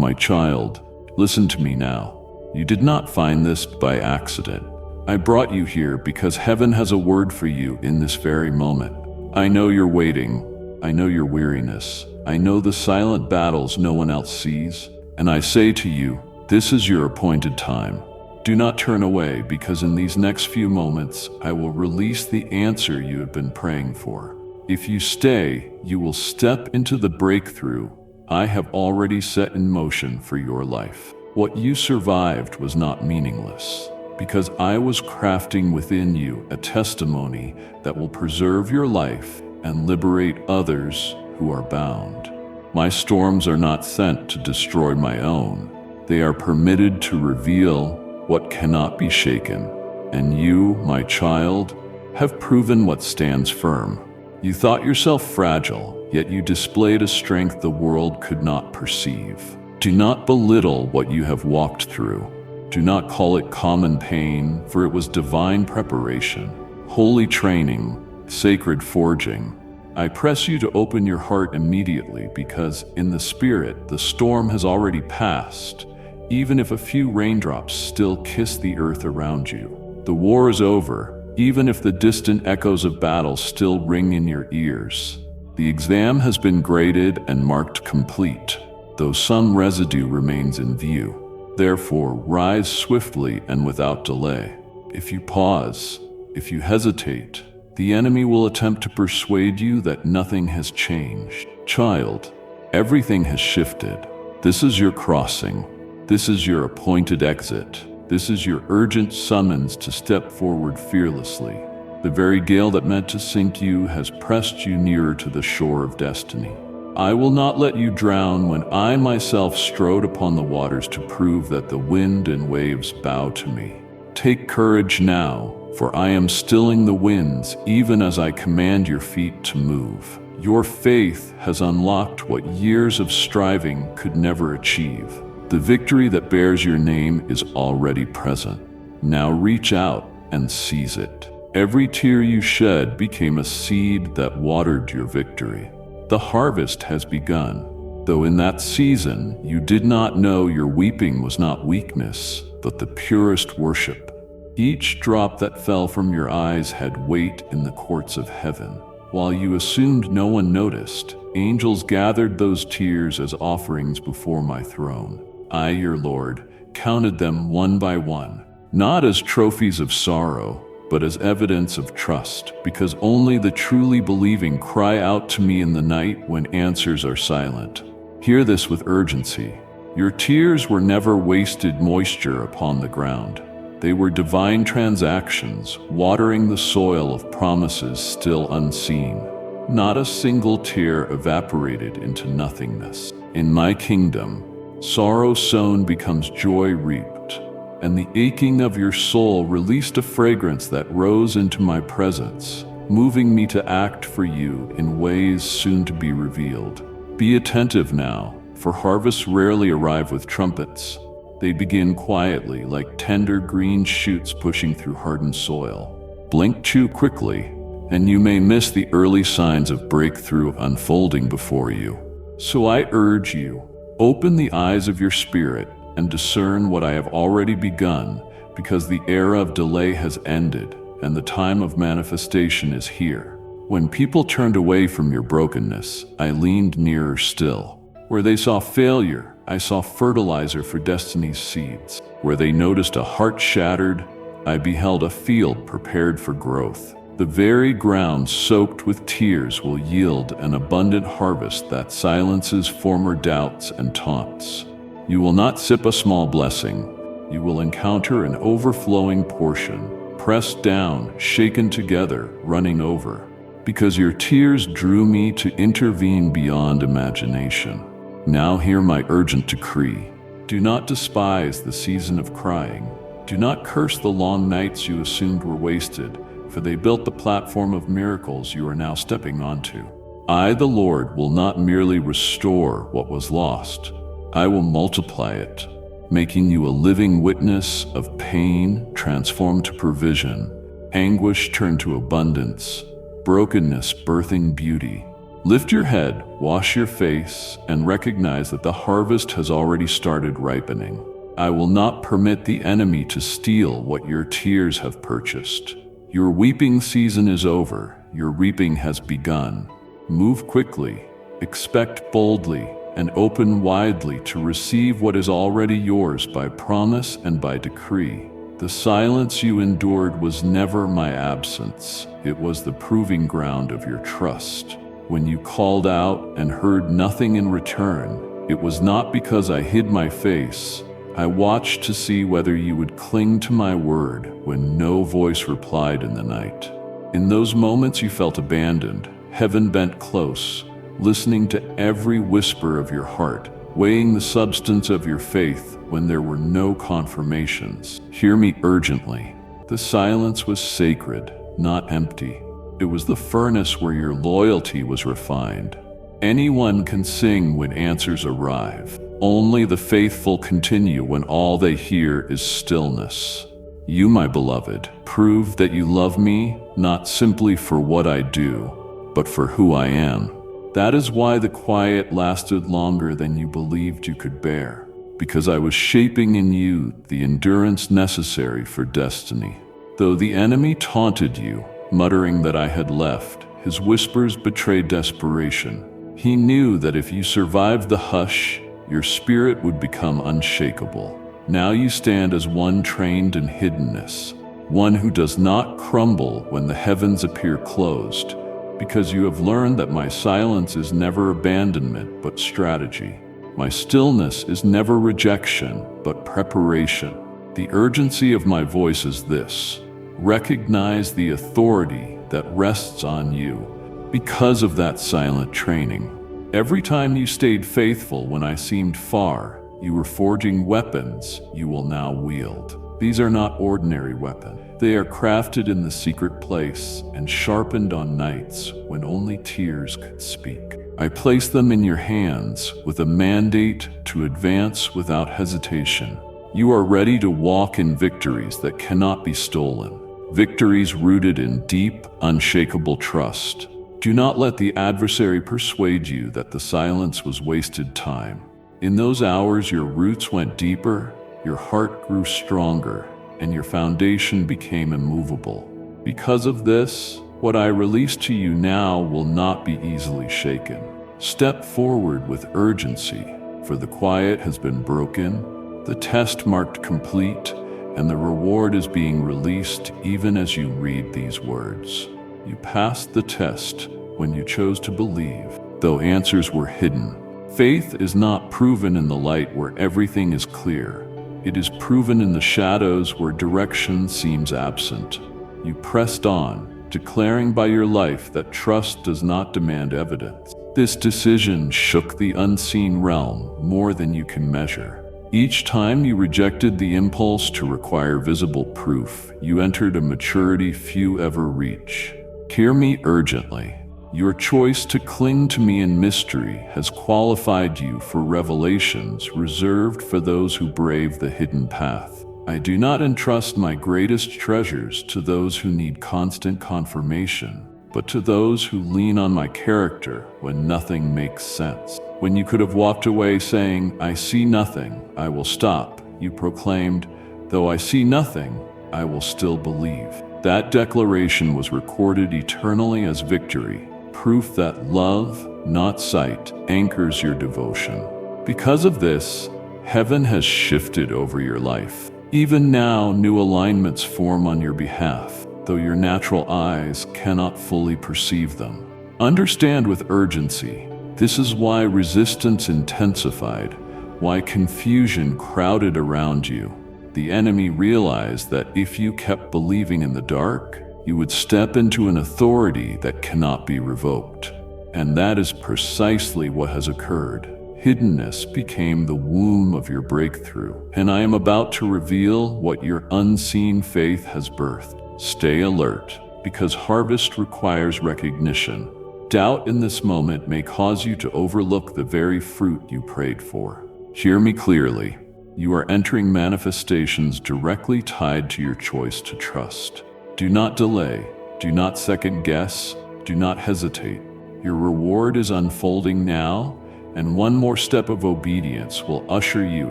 My child, listen to me now. You did not find this by accident. I brought you here because heaven has a word for you in this very moment. I know you're waiting. I know your weariness. I know the silent battles no one else sees. And I say to you, this is your appointed time. Do not turn away, because in these next few moments, I will release the answer you have been praying for. If you stay, you will step into the breakthrough I have already set in motion for your life. What you survived was not meaningless, because I was crafting within you a testimony that will preserve your life and liberate others who are bound. My storms are not sent to destroy my own. They are permitted to reveal what cannot be shaken. And you, my child, have proven what stands firm. You thought yourself fragile, yet you displayed a strength the world could not perceive. Do not belittle what you have walked through. Do not call it common pain, for it was divine preparation, holy training, sacred forging. I press you to open your heart immediately, because in the spirit, the storm has already passed, even if a few raindrops still kiss the earth around you. The war is over, even if the distant echoes of battle still ring in your ears. The exam has been graded and marked complete, though some residue remains in view. Therefore, rise swiftly and without delay. If you pause, if you hesitate, the enemy will attempt to persuade you that nothing has changed. Child, everything has shifted. This is your crossing. This is your appointed exit. This is your urgent summons to step forward fearlessly. The very gale that meant to sink you has pressed you nearer to the shore of destiny. I will not let you drown when I myself strode upon the waters to prove that the wind and waves bow to me. Take courage now, for I am stilling the winds even as I command your feet to move. Your faith has unlocked what years of striving could never achieve. The victory that bears your name is already present. Now reach out and seize it. Every tear you shed became a seed that watered your victory. The harvest has begun, though in that season you did not know your weeping was not weakness, but the purest worship. Each drop that fell from your eyes had weight in the courts of heaven. While you assumed no one noticed, angels gathered those tears as offerings before my throne. I, your Lord, counted them one by one, not as trophies of sorrow, but as evidence of trust, because only the truly believing cry out to me in the night when answers are silent. Hear this with urgency. Your tears were never wasted moisture upon the ground. They were divine transactions, watering the soil of promises still unseen. Not a single tear evaporated into nothingness. In my kingdom, sorrow sown becomes joy reaped, and the aching of your soul released a fragrance that rose into my presence, moving me to act for you in ways soon to be revealed. Be attentive now, for harvests rarely arrive with trumpets. They begin quietly, like tender green shoots pushing through hardened soil. Blink too quickly, and you may miss the early signs of breakthrough unfolding before you. So I urge you, open the eyes of your spirit and discern what I have already begun, because the era of delay has ended and the time of manifestation is here. When people turned away from your brokenness, I leaned nearer still. Where they saw failure, I saw fertilizer for destiny's seeds. Where they noticed a heart shattered, I beheld a field prepared for growth. The very ground soaked with tears will yield an abundant harvest that silences former doubts and taunts. You will not sip a small blessing. You will encounter an overflowing portion, pressed down, shaken together, running over. Because your tears drew me to intervene beyond imagination. Now hear my urgent decree. Do not despise the season of crying. Do not curse the long nights you assumed were wasted, for they built the platform of miracles you are now stepping onto. I, the Lord, will not merely restore what was lost. I will multiply it, making you a living witness of pain transformed to provision, anguish turned to abundance, brokenness birthing beauty. Lift your head, wash your face, and recognize that the harvest has already started ripening. I will not permit the enemy to steal what your tears have purchased. Your weeping season is over, your reaping has begun. Move quickly, expect boldly, and open widely to receive what is already yours by promise and by decree. The silence you endured was never my absence, it was the proving ground of your trust. When you called out and heard nothing in return, it was not because I hid my face. I watched to see whether you would cling to my word when no voice replied in the night. In those moments you felt abandoned, heaven bent close, listening to every whisper of your heart, weighing the substance of your faith when there were no confirmations. Hear me urgently. The silence was sacred, not empty. It was the furnace where your loyalty was refined. Anyone can sing when answers arrive. Only the faithful continue when all they hear is stillness. You, my beloved, prove that you love me not simply for what I do, but for who I am. That is why the quiet lasted longer than you believed you could bear, because I was shaping in you the endurance necessary for destiny. Though the enemy taunted you, muttering that I had left, his whispers betrayed desperation. He knew that if you survived the hush, your spirit would become unshakable. Now you stand as one trained in hiddenness, one who does not crumble when the heavens appear closed, because you have learned that my silence is never abandonment but strategy. My stillness is never rejection but preparation. The urgency of my voice is this: recognize the authority that rests on you because of that silent training. Every time you stayed faithful when I seemed far, you were forging weapons you will now wield. These are not ordinary weapons. They are crafted in the secret place and sharpened on nights when only tears could speak. I place them in your hands with a mandate to advance without hesitation. You are ready to walk in victories that cannot be stolen, victories rooted in deep, unshakable trust. Do not let the adversary persuade you that the silence was wasted time. In those hours, your roots went deeper, your heart grew stronger, and your foundation became immovable. Because of this, what I release to you now will not be easily shaken. Step forward with urgency, for the quiet has been broken, the test marked complete, and the reward is being released even as you read these words. You passed the test when you chose to believe, though answers were hidden. Faith is not proven in the light where everything is clear. It is proven in the shadows where direction seems absent. You pressed on, declaring by your life that trust does not demand evidence. This decision shook the unseen realm more than you can measure. Each time you rejected the impulse to require visible proof, you entered a maturity few ever reach. Hear me urgently. Your choice to cling to me in mystery has qualified you for revelations reserved for those who brave the hidden path. I do not entrust my greatest treasures to those who need constant confirmation, but to those who lean on my character when nothing makes sense. When you could have walked away saying, "I see nothing, I will stop," you proclaimed, "Though I see nothing, I will still believe." That declaration was recorded eternally as victory, proof that love, not sight, anchors your devotion. Because of this, heaven has shifted over your life. Even now, new alignments form on your behalf, though your natural eyes cannot fully perceive them. Understand with urgency. This is why resistance intensified, why confusion crowded around you. The enemy realized that if you kept believing in the dark, you would step into an authority that cannot be revoked. And that is precisely what has occurred. Hiddenness became the womb of your breakthrough, and I am about to reveal what your unseen faith has birthed. Stay alert, because harvest requires recognition. Doubt in this moment may cause you to overlook the very fruit you prayed for. Hear me clearly. You are entering manifestations directly tied to your choice to trust. Do not delay. Do not second guess. Do not hesitate. Your reward is unfolding now, and one more step of obedience will usher you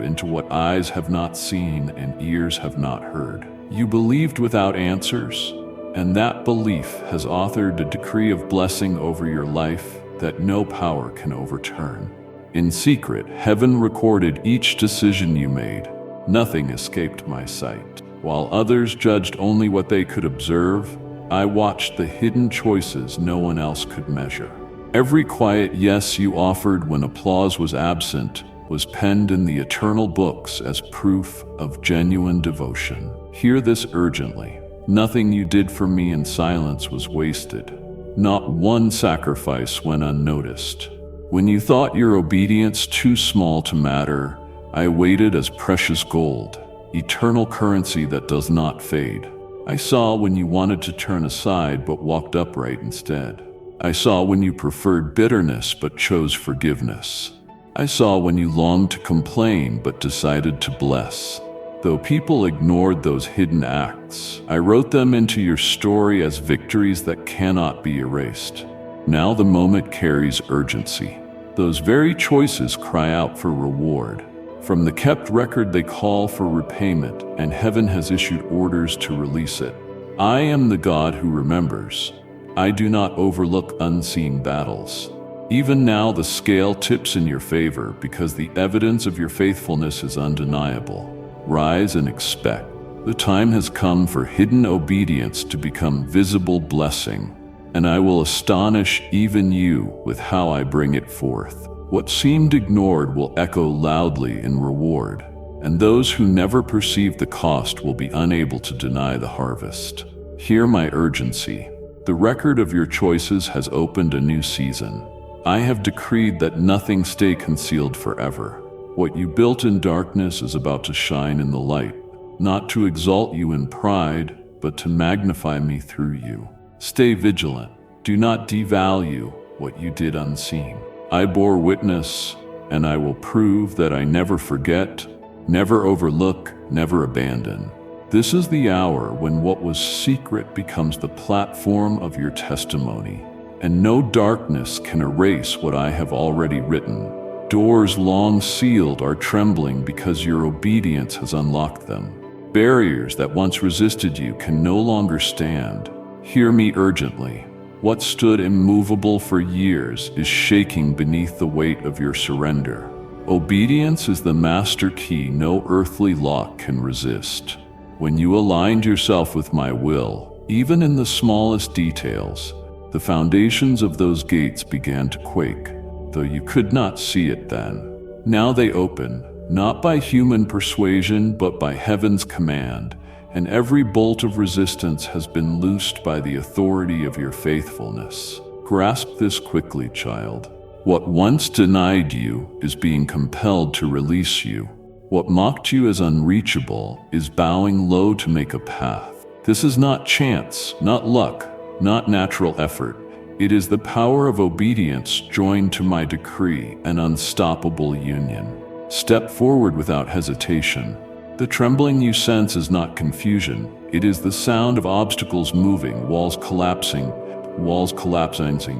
into what eyes have not seen and ears have not heard. You believed without answers, and that belief has authored a decree of blessing over your life that no power can overturn. In secret, heaven recorded each decision you made. Nothing escaped my sight. While others judged only what they could observe, I watched the hidden choices no one else could measure. Every quiet yes you offered when applause was absent was penned in the eternal books as proof of genuine devotion. Hear this urgently. Nothing you did for me in silence was wasted. Not one sacrifice went unnoticed. When you thought your obedience too small to matter, I waited as precious gold, eternal currency that does not fade. I saw when you wanted to turn aside but walked upright instead. I saw when you preferred bitterness but chose forgiveness. I saw when you longed to complain but decided to bless. Though people ignored those hidden acts, I wrote them into your story as victories that cannot be erased. Now the moment carries urgency. Those very choices cry out for reward. From the kept record they call for repayment, and heaven has issued orders to release it. I am the God who remembers. I do not overlook unseen battles. Even now the scale tips in your favor because the evidence of your faithfulness is undeniable. Rise and expect. The time has come for hidden obedience to become visible blessing, and I will astonish even you with how I bring it forth. What seemed ignored will echo loudly in reward, and those who never perceive the cost will be unable to deny the harvest. Hear my urgency. The record of your choices has opened a new season. I have decreed that nothing stay concealed forever. What you built in darkness is about to shine in the light, not to exalt you in pride, but to magnify me through you. Stay vigilant. Do not devalue what you did unseen. I bore witness, and I will prove that I never forget, never overlook, never abandon. This is the hour when what was secret becomes the platform of your testimony, and no darkness can erase what I have already written. Doors long sealed are trembling because your obedience has unlocked them. Barriers that once resisted you can no longer stand. Hear me urgently. What stood immovable for years is shaking beneath the weight of your surrender. Obedience is the master key no earthly lock can resist. When you aligned yourself with my will, even in the smallest details, the foundations of those gates began to quake, though you could not see it then. Now they open, not by human persuasion, but by heaven's command, and every bolt of resistance has been loosed by the authority of your faithfulness. Grasp this quickly, child. What once denied you is being compelled to release you. What mocked you as unreachable is bowing low to make a path. This is not chance, not luck, not natural effort. It is the power of obedience joined to my decree, an unstoppable union. Step forward without hesitation. The trembling you sense is not confusion. It is the sound of obstacles moving, walls collapsing,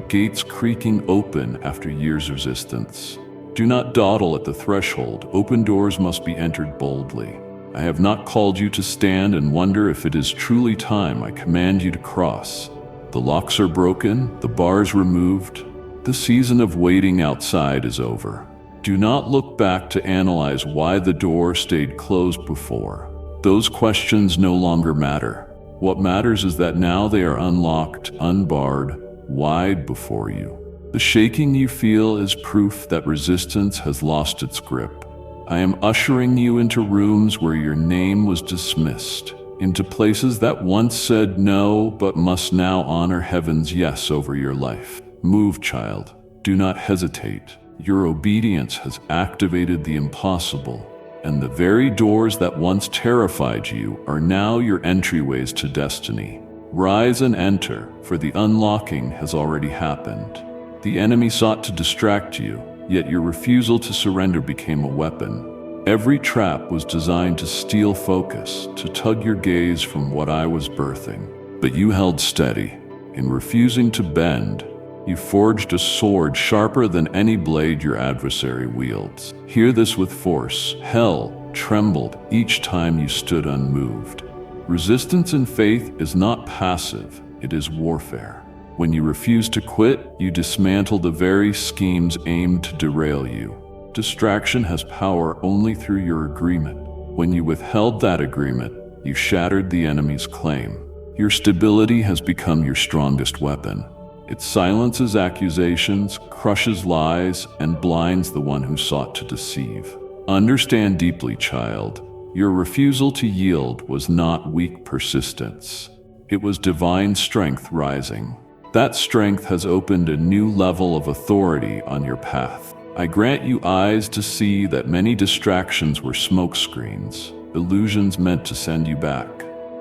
gates creaking open after years' resistance. Do not dawdle at the threshold. Open doors must be entered boldly. I have not called you to stand and wonder if it is truly time. I command you to cross. The locks are broken, the bars removed. The season of waiting outside is over. Do not look back to analyze why the door stayed closed before. Those questions no longer matter. What matters is that now they are unlocked, unbarred, wide before you. The shaking you feel is proof that resistance has lost its grip. I am ushering you into rooms where your name was dismissed, into places that once said no but must now honor heaven's yes over your life. Move, child. Do not hesitate. Your obedience has activated the impossible, and the very doors that once terrified you are now your entryways to destiny. Rise and enter, for the unlocking has already happened. The enemy sought to distract you, yet your refusal to surrender became a weapon. Every trap was designed to steal focus, to tug your gaze from what I was birthing. But you held steady. In refusing to bend, You forged a sword sharper than any blade your adversary wields. Hear this with force. Hell trembled each time you stood unmoved. Resistance in faith is not passive, it is warfare. When you refuse to quit, you dismantle the very schemes aimed to derail you. Distraction has power only through your agreement. When you withheld that agreement, you shattered the enemy's claim. Your stability has become your strongest weapon. It silences accusations, crushes lies, and blinds the one who sought to deceive. Understand deeply, child. Your refusal to yield was not weak persistence. It was divine strength rising. That strength has opened a new level of authority on your path. I grant you eyes to see that many distractions were smokescreens, illusions meant to send you back.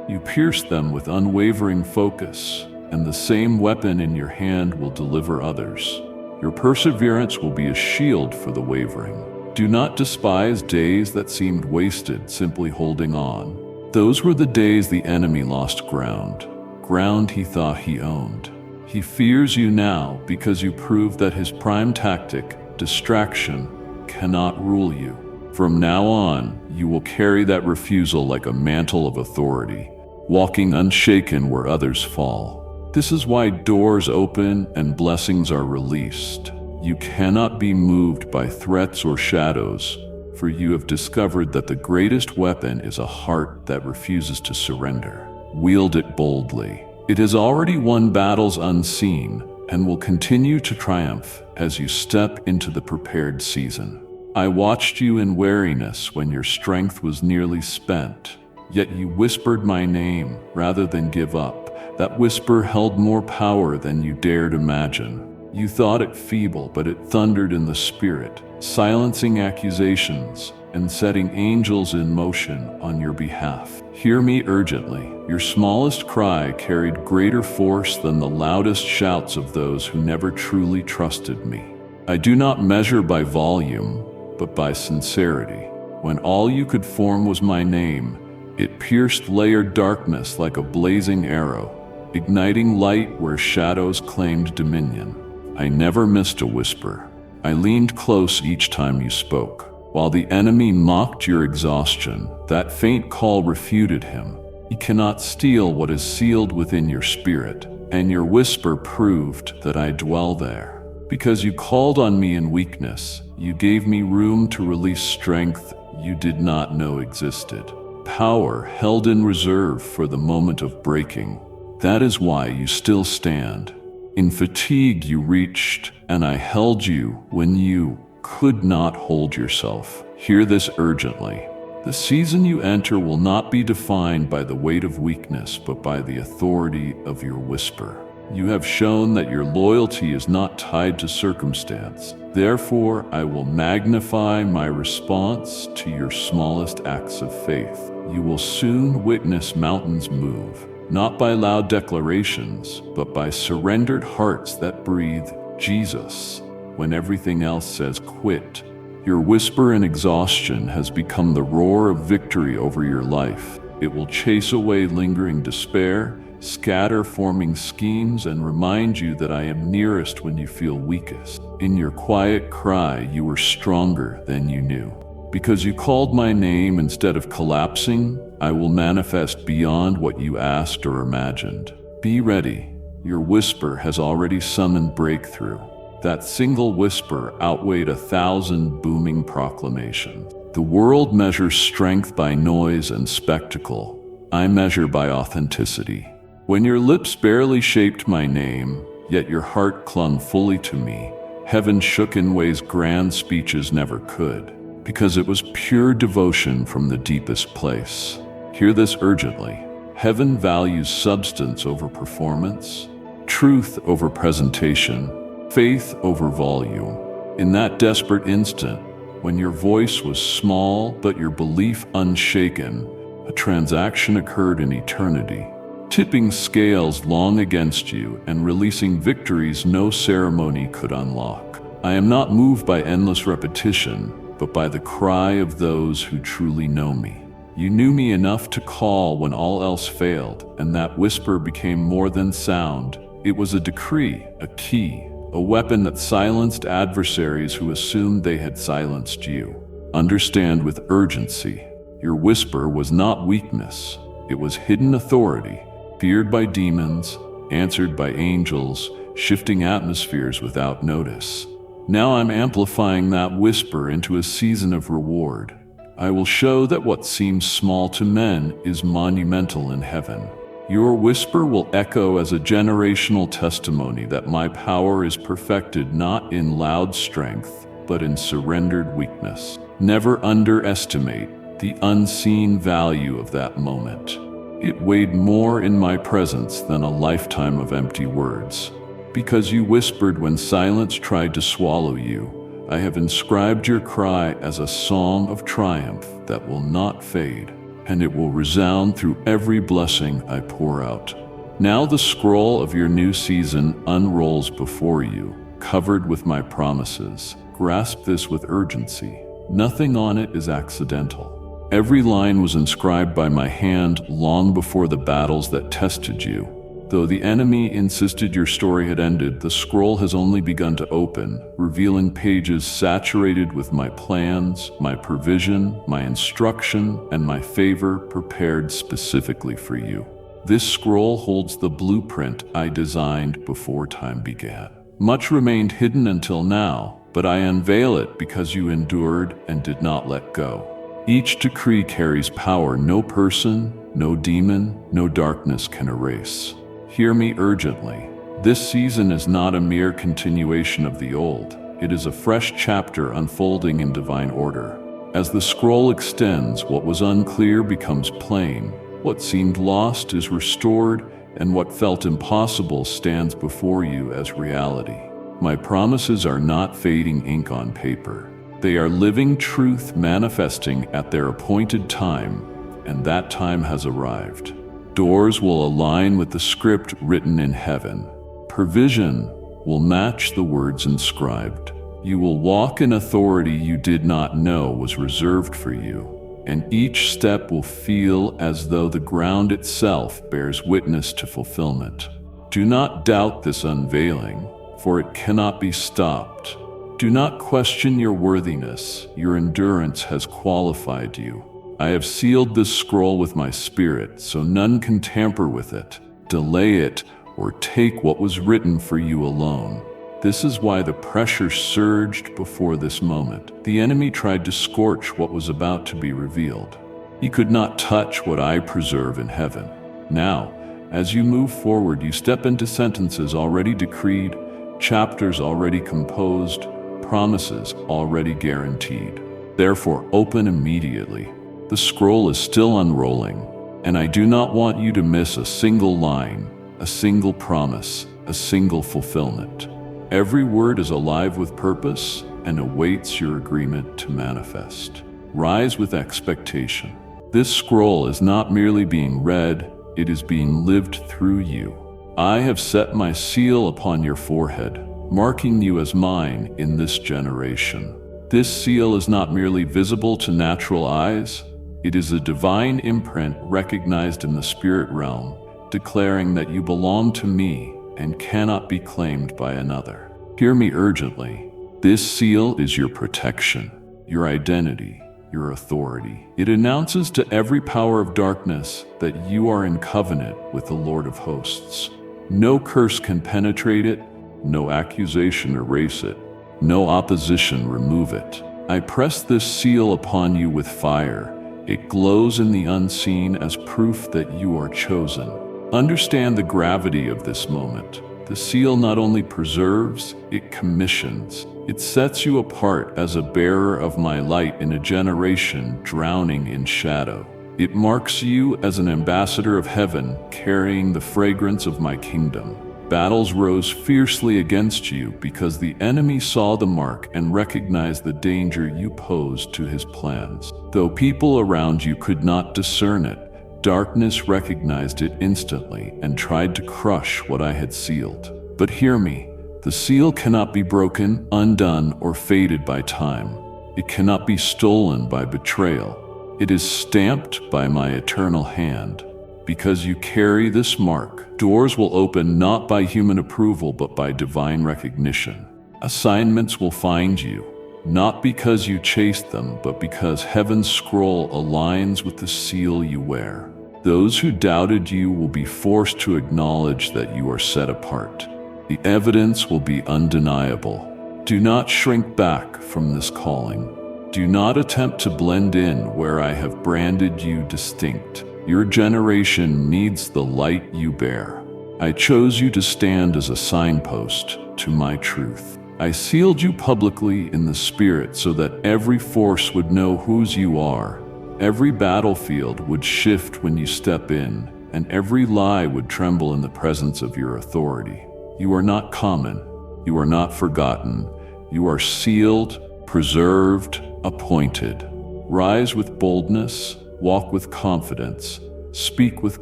You pierced them with unwavering focus, and the same weapon in your hand will deliver others. Your perseverance will be a shield for the wavering. Do not despise days that seemed wasted simply holding on. Those were the days the enemy lost ground he thought he owned. He fears you now because you proved that his prime tactic, distraction, cannot rule you. From now on, you will carry that refusal like a mantle of authority, walking unshaken where others fall. This is why doors open and blessings are released. You cannot be moved by threats or shadows, for you have discovered that the greatest weapon is a heart that refuses to surrender. Wield it boldly. It has already won battles unseen and will continue to triumph as you step into the prepared season. I watched you in weariness when your strength was nearly spent, yet you whispered my name rather than give up. That whisper held more power than you dared imagine. You thought it feeble, but it thundered in the spirit, silencing accusations and setting angels in motion on your behalf. Hear me urgently. Your smallest cry carried greater force than the loudest shouts of those who never truly trusted me. I do not measure by volume, but by sincerity. When all you could form was my name, it pierced layered darkness like a blazing arrow, igniting light where shadows claimed dominion. I never missed a whisper. I leaned close each time you spoke. While the enemy mocked your exhaustion, that faint call refuted him. He cannot steal what is sealed within your spirit, and your whisper proved that I dwell there. Because you called on me in weakness, you gave me room to release strength you did not know existed. Power held in reserve for the moment of breaking. That is why you still stand. In fatigue you reached, and I held you when you could not hold yourself. Hear this urgently. The season you enter will not be defined by the weight of weakness, but by the authority of your whisper. You have shown that your loyalty is not tied to circumstance. Therefore, I will magnify my response to your smallest acts of faith. You will soon witness mountains move, not by loud declarations, but by surrendered hearts that breathe Jesus when everything else says quit. Your whisper in exhaustion has become the roar of victory over your life. It will chase away lingering despair, scatter forming schemes, and remind you that I am nearest when you feel weakest. In your quiet cry, you were stronger than you knew. Because you called my name instead of collapsing, I will manifest beyond what you asked or imagined. Be ready. Your whisper has already summoned breakthrough. That single whisper outweighed 1,000 booming proclamations. The world measures strength by noise and spectacle. I measure by authenticity. When your lips barely shaped my name, yet your heart clung fully to me, heaven shook in ways grand speeches never could, because it was pure devotion from the deepest place. Hear this urgently. Heaven values substance over performance, truth over presentation, faith over volume. In that desperate instant, when your voice was small but your belief unshaken, a transaction occurred in eternity, tipping scales long against you and releasing victories no ceremony could unlock. I am not moved by endless repetition, but by the cry of those who truly know me. You knew me enough to call when all else failed, and that whisper became more than sound. It was a decree, a key, a weapon that silenced adversaries who assumed they had silenced you. Understand with urgency, your whisper was not weakness. It was hidden authority, feared by demons, answered by angels, shifting atmospheres without notice. Now I'm amplifying that whisper into a season of reward. I will show that what seems small to men is monumental in heaven. Your whisper will echo as a generational testimony that my power is perfected not in loud strength, but in surrendered weakness. Never underestimate the unseen value of that moment. It weighed more in my presence than a lifetime of empty words. Because you whispered when silence tried to swallow you, I have inscribed your cry as a song of triumph that will not fade, and it will resound through every blessing I pour out. Now the scroll of your new season unrolls before you, covered with my promises. Grasp this with urgency. Nothing on it is accidental. Every line was inscribed by my hand long before the battles that tested you. Though the enemy insisted your story had ended, the scroll has only begun to open, revealing pages saturated with my plans, my provision, my instruction, and my favor prepared specifically for you. This scroll holds the blueprint I designed before time began. Much remained hidden until now, but I unveil it because you endured and did not let go. Each decree carries power no person, no demon, no darkness can erase. Hear me urgently. This season is not a mere continuation of the old. It is a fresh chapter unfolding in divine order. As the scroll extends, what was unclear becomes plain. What seemed lost is restored, and what felt impossible stands before you as reality. My promises are not fading ink on paper. They are living truth manifesting at their appointed time, and that time has arrived. Doors will align with the script written in heaven. Provision will match the words inscribed. You will walk in authority you did not know was reserved for you, and each step will feel as though the ground itself bears witness to fulfillment. Do not doubt this unveiling, for it cannot be stopped. Do not question your worthiness. Your endurance has qualified you. I have sealed this scroll with my spirit, so none can tamper with it, delay it, or take what was written for you alone. This is why the pressure surged before this moment. The enemy tried to scorch what was about to be revealed. He could not touch what I preserve in heaven. Now, as you move forward, you step into sentences already decreed, chapters already composed, promises already guaranteed. Therefore, open immediately. The scroll is still unrolling, and I do not want you to miss a single line, a single promise, a single fulfillment. Every word is alive with purpose and awaits your agreement to manifest. Rise with expectation. This scroll is not merely being read, it is being lived through you. I have set my seal upon your forehead, marking you as mine in this generation. This seal is not merely visible to natural eyes, it is a divine imprint recognized in the spirit realm, declaring that you belong to me and cannot be claimed by another. Hear me urgently. This seal is your protection, your identity, your authority. It announces to every power of darkness that you are in covenant with the Lord of hosts. No curse can penetrate it, no accusation erase it, no opposition remove it. I press this seal upon you with fire. It glows in the unseen as proof that you are chosen. Understand the gravity of this moment. The seal not only preserves, it commissions. It sets you apart as a bearer of my light in a generation drowning in shadow. It marks you as an ambassador of heaven, carrying the fragrance of my kingdom. Battles rose fiercely against you because the enemy saw the mark and recognized the danger you posed to his plans. Though people around you could not discern it, darkness recognized it instantly and tried to crush what I had sealed. But hear me, the seal cannot be broken, undone, or faded by time. It cannot be stolen by betrayal. It is stamped by my eternal hand. Because you carry this mark, doors will open not by human approval but by divine recognition. Assignments will find you, not because you chased them, but because heaven's scroll aligns with the seal you wear. Those who doubted you will be forced to acknowledge that you are set apart. The evidence will be undeniable. Do not shrink back from this calling. Do not attempt to blend in where I have branded you distinct. Your generation needs the light you bear. I chose you to stand as a signpost to my truth. I sealed you publicly in the Spirit so that every force would know whose you are. Every battlefield would shift when you step in, and every lie would tremble in the presence of your authority. You are not common. You are not forgotten. You are sealed, preserved, appointed. Rise with boldness, walk with confidence, speak with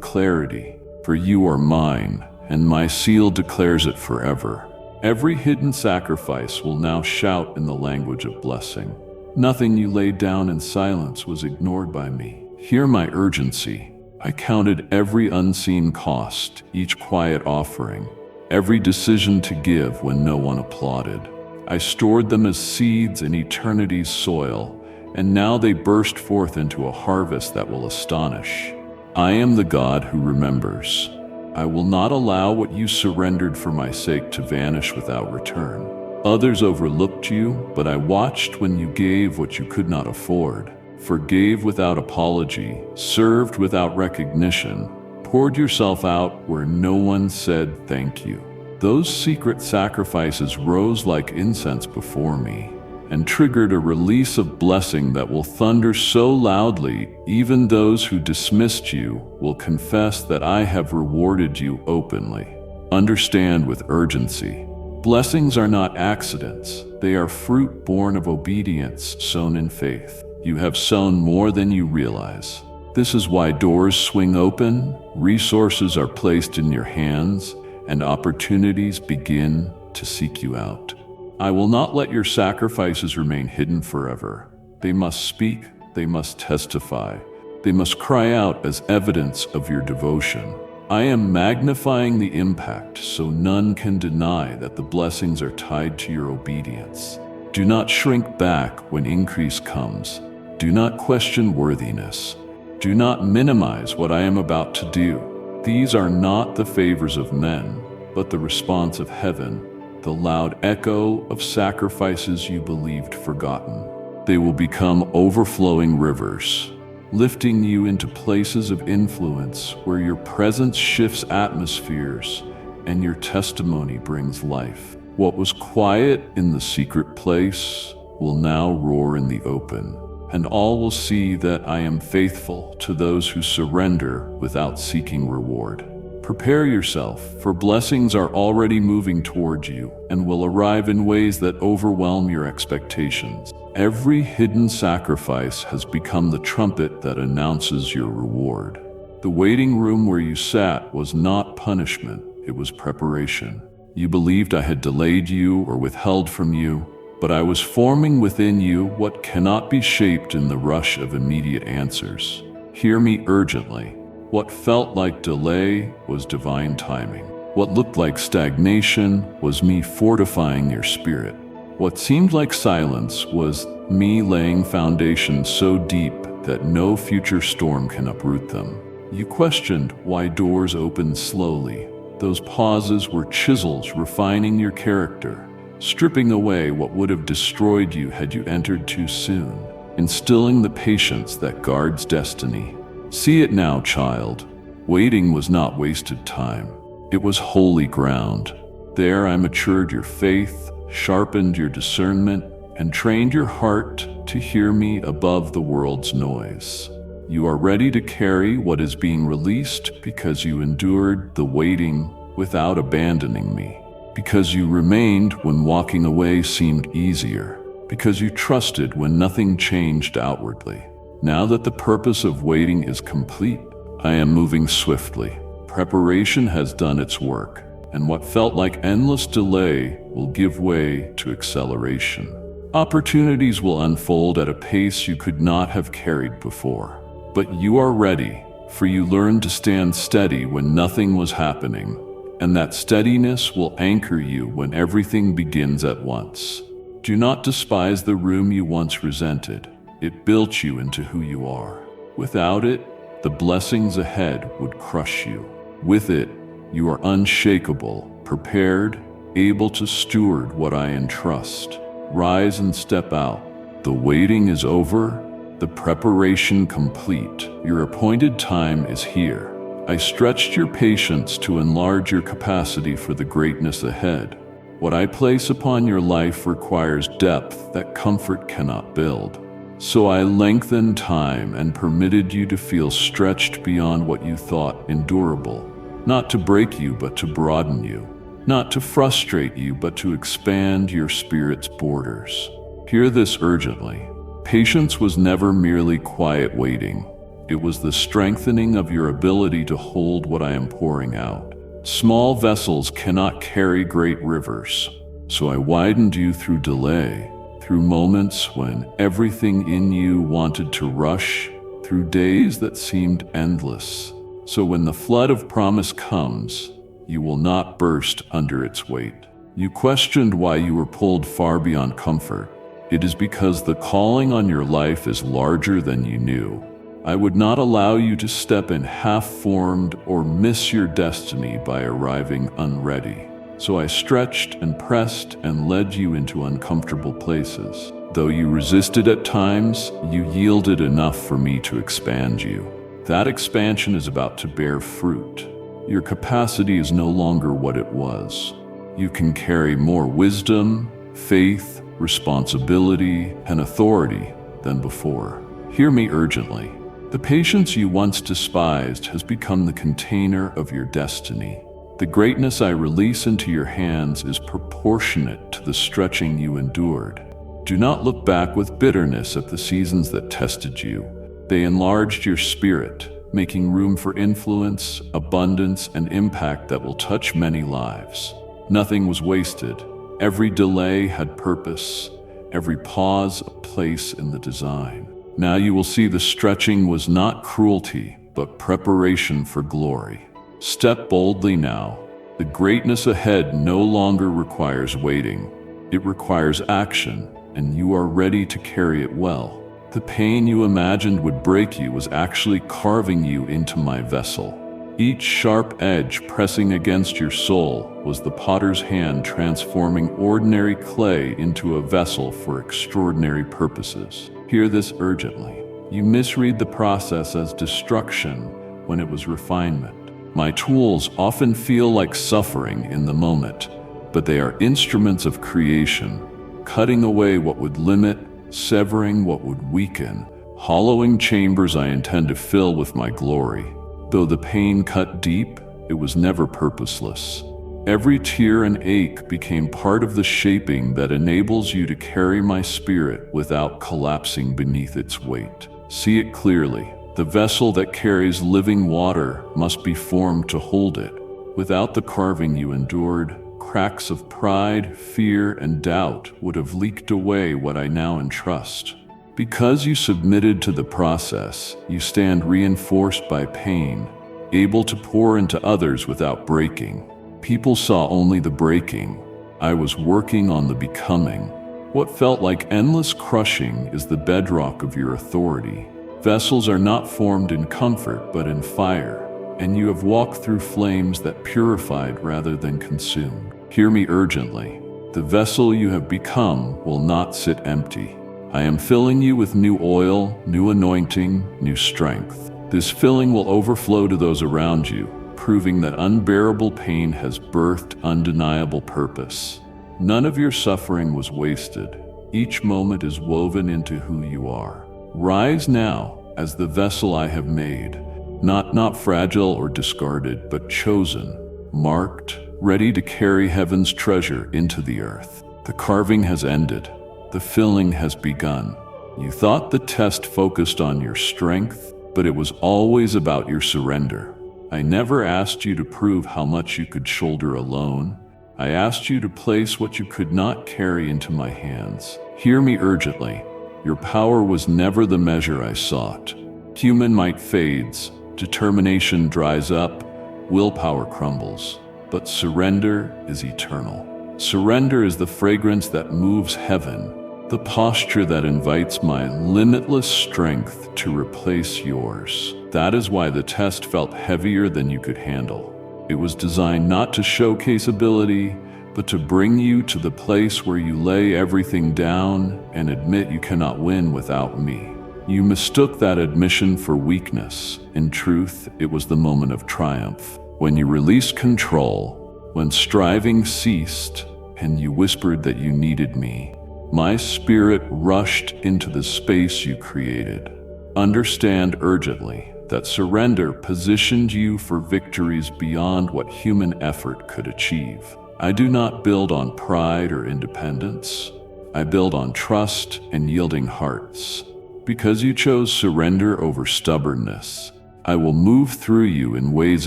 clarity, for you are mine, and my seal declares it forever. Every hidden sacrifice will now shout in the language of blessing. Nothing you laid down in silence was ignored by me. Hear my urgency. I counted every unseen cost, each quiet offering, every decision to give when no one applauded. I stored them as seeds in eternity's soil, and now they burst forth into a harvest that will astonish. I am the God who remembers. I will not allow what you surrendered for my sake to vanish without return. Others overlooked you, but I watched when you gave what you could not afford, forgave without apology, served without recognition, poured yourself out where no one said thank you. Those secret sacrifices rose like incense before me and triggered a release of blessing that will thunder so loudly, even those who dismissed you will confess that I have rewarded you openly. Understand with urgency. Blessings are not accidents. They are fruit born of obedience sown in faith. You have sown more than you realize. This is why doors swing open, resources are placed in your hands, and opportunities begin to seek you out. I will not let your sacrifices remain hidden forever. They must speak, they must testify, they must cry out as evidence of your devotion. I am magnifying the impact so none can deny that the blessings are tied to your obedience. Do not shrink back when increase comes. Do not question worthiness. Do not minimize what I am about to do. These are not the favors of men, but the response of heaven, the loud echo of sacrifices you believed forgotten. They will become overflowing rivers, lifting you into places of influence where your presence shifts atmospheres and your testimony brings life. What was quiet in the secret place will now roar in the open, and all will see that I am faithful to those who surrender without seeking reward. Prepare yourself, for blessings are already moving toward you and will arrive in ways that overwhelm your expectations. Every hidden sacrifice has become the trumpet that announces your reward. The waiting room where you sat was not punishment, it was preparation. You believed I had delayed you or withheld from you, but I was forming within you what cannot be shaped in the rush of immediate answers. Hear me urgently. What felt like delay was divine timing. What looked like stagnation was me fortifying your spirit. What seemed like silence was me laying foundations so deep that no future storm can uproot them. You questioned why doors opened slowly. Those pauses were chisels refining your character, stripping away what would have destroyed you had you entered too soon, instilling the patience that guards destiny. See it now, child. Waiting was not wasted time. It was holy ground. There I matured your faith, sharpened your discernment, and trained your heart to hear me above the world's noise. You are ready to carry what is being released because you endured the waiting without abandoning me, because you remained when walking away seemed easier, because you trusted when nothing changed outwardly. Now that the purpose of waiting is complete, I am moving swiftly. Preparation has done its work, and what felt like endless delay will give way to acceleration. Opportunities will unfold at a pace you could not have carried before. But you are ready, for you learned to stand steady when nothing was happening, and that steadiness will anchor you when everything begins at once. Do not despise the room you once resented. It built you into who you are. Without it, the blessings ahead would crush you. With it, you are unshakable, prepared, able to steward what I entrust. Rise and step out. The waiting is over, the preparation complete. Your appointed time is here. I stretched your patience to enlarge your capacity for the greatness ahead. What I place upon your life requires depth that comfort cannot build. So I lengthened time and permitted you to feel stretched beyond what you thought endurable. Not to break you, but to broaden you. Not to frustrate you, but to expand your spirit's borders. Hear this urgently. Patience was never merely quiet waiting. It was the strengthening of your ability to hold what I am pouring out. Small vessels cannot carry great rivers, so I widened you through delay, through moments when everything in you wanted to rush, through days that seemed endless. So when the flood of promise comes, you will not burst under its weight. You questioned why you were pulled far beyond comfort. It is because the calling on your life is larger than you knew. I would not allow you to step in half-formed or miss your destiny by arriving unready. So I stretched and pressed and led you into uncomfortable places. Though you resisted at times, you yielded enough for me to expand you. That expansion is about to bear fruit. Your capacity is no longer what it was. You can carry more wisdom, faith, responsibility, and authority than before. Hear me urgently. The patience you once despised has become the container of your destiny. The greatness I release into your hands is proportionate to the stretching you endured. Do not look back with bitterness at the seasons that tested you. They enlarged your spirit, making room for influence, abundance, and impact that will touch many lives. Nothing was wasted. Every delay had purpose, every pause a place in the design. Now you will see the stretching was not cruelty, but preparation for glory. Step boldly now. The greatness ahead no longer requires waiting. It requires action, and you are ready to carry it well. The pain you imagined would break you was actually carving you into my vessel. Each sharp edge pressing against your soul was the potter's hand transforming ordinary clay into a vessel for extraordinary purposes. Hear this urgently. You misread the process as destruction when it was refinement. My tools often feel like suffering in the moment, but they are instruments of creation, cutting away what would limit, severing what would weaken, hollowing chambers I intend to fill with my glory. Though the pain cut deep, it was never purposeless. Every tear and ache became part of the shaping that enables you to carry my spirit without collapsing beneath its weight. See it clearly. The vessel that carries living water must be formed to hold it. Without the carving you endured, cracks of pride, fear, and doubt would have leaked away what I now entrust. Because you submitted to the process, you stand reinforced by pain, able to pour into others without breaking. People saw only the breaking. I was working on the becoming. What felt like endless crushing is the bedrock of your authority. Vessels are not formed in comfort, but in fire, and you have walked through flames that purified rather than consumed. Hear me urgently. The vessel you have become will not sit empty. I am filling you with new oil, new anointing, new strength. This filling will overflow to those around you, proving that unbearable pain has birthed undeniable purpose. None of your suffering was wasted. Each moment is woven into who you are. Rise now as the vessel I have made, not fragile or discarded, but chosen, marked, ready to carry heaven's treasure into the earth. The carving has ended. The filling has begun. You thought the test focused on your strength, but it was always about your surrender. I never asked you to prove how much you could shoulder alone. I asked you to place what you could not carry into my hands. Hear me urgently. Your power was never the measure I sought. Human might fades, Determination dries up, willpower crumbles, but surrender is eternal. Surrender is the fragrance that moves heaven, the posture that invites my limitless strength to replace yours. That is why the test felt heavier than you could handle. It was designed not to showcase ability, but to bring you to the place where you lay everything down and admit you cannot win without me. You mistook that admission for weakness. In truth, it was the moment of triumph. When you released control, when striving ceased, and you whispered that you needed me, my spirit rushed into the space you created. Understand urgently that surrender positioned you for victories beyond what human effort could achieve. I do not build on pride or independence. I build on trust and yielding hearts. Because you chose surrender over stubbornness, I will move through you in ways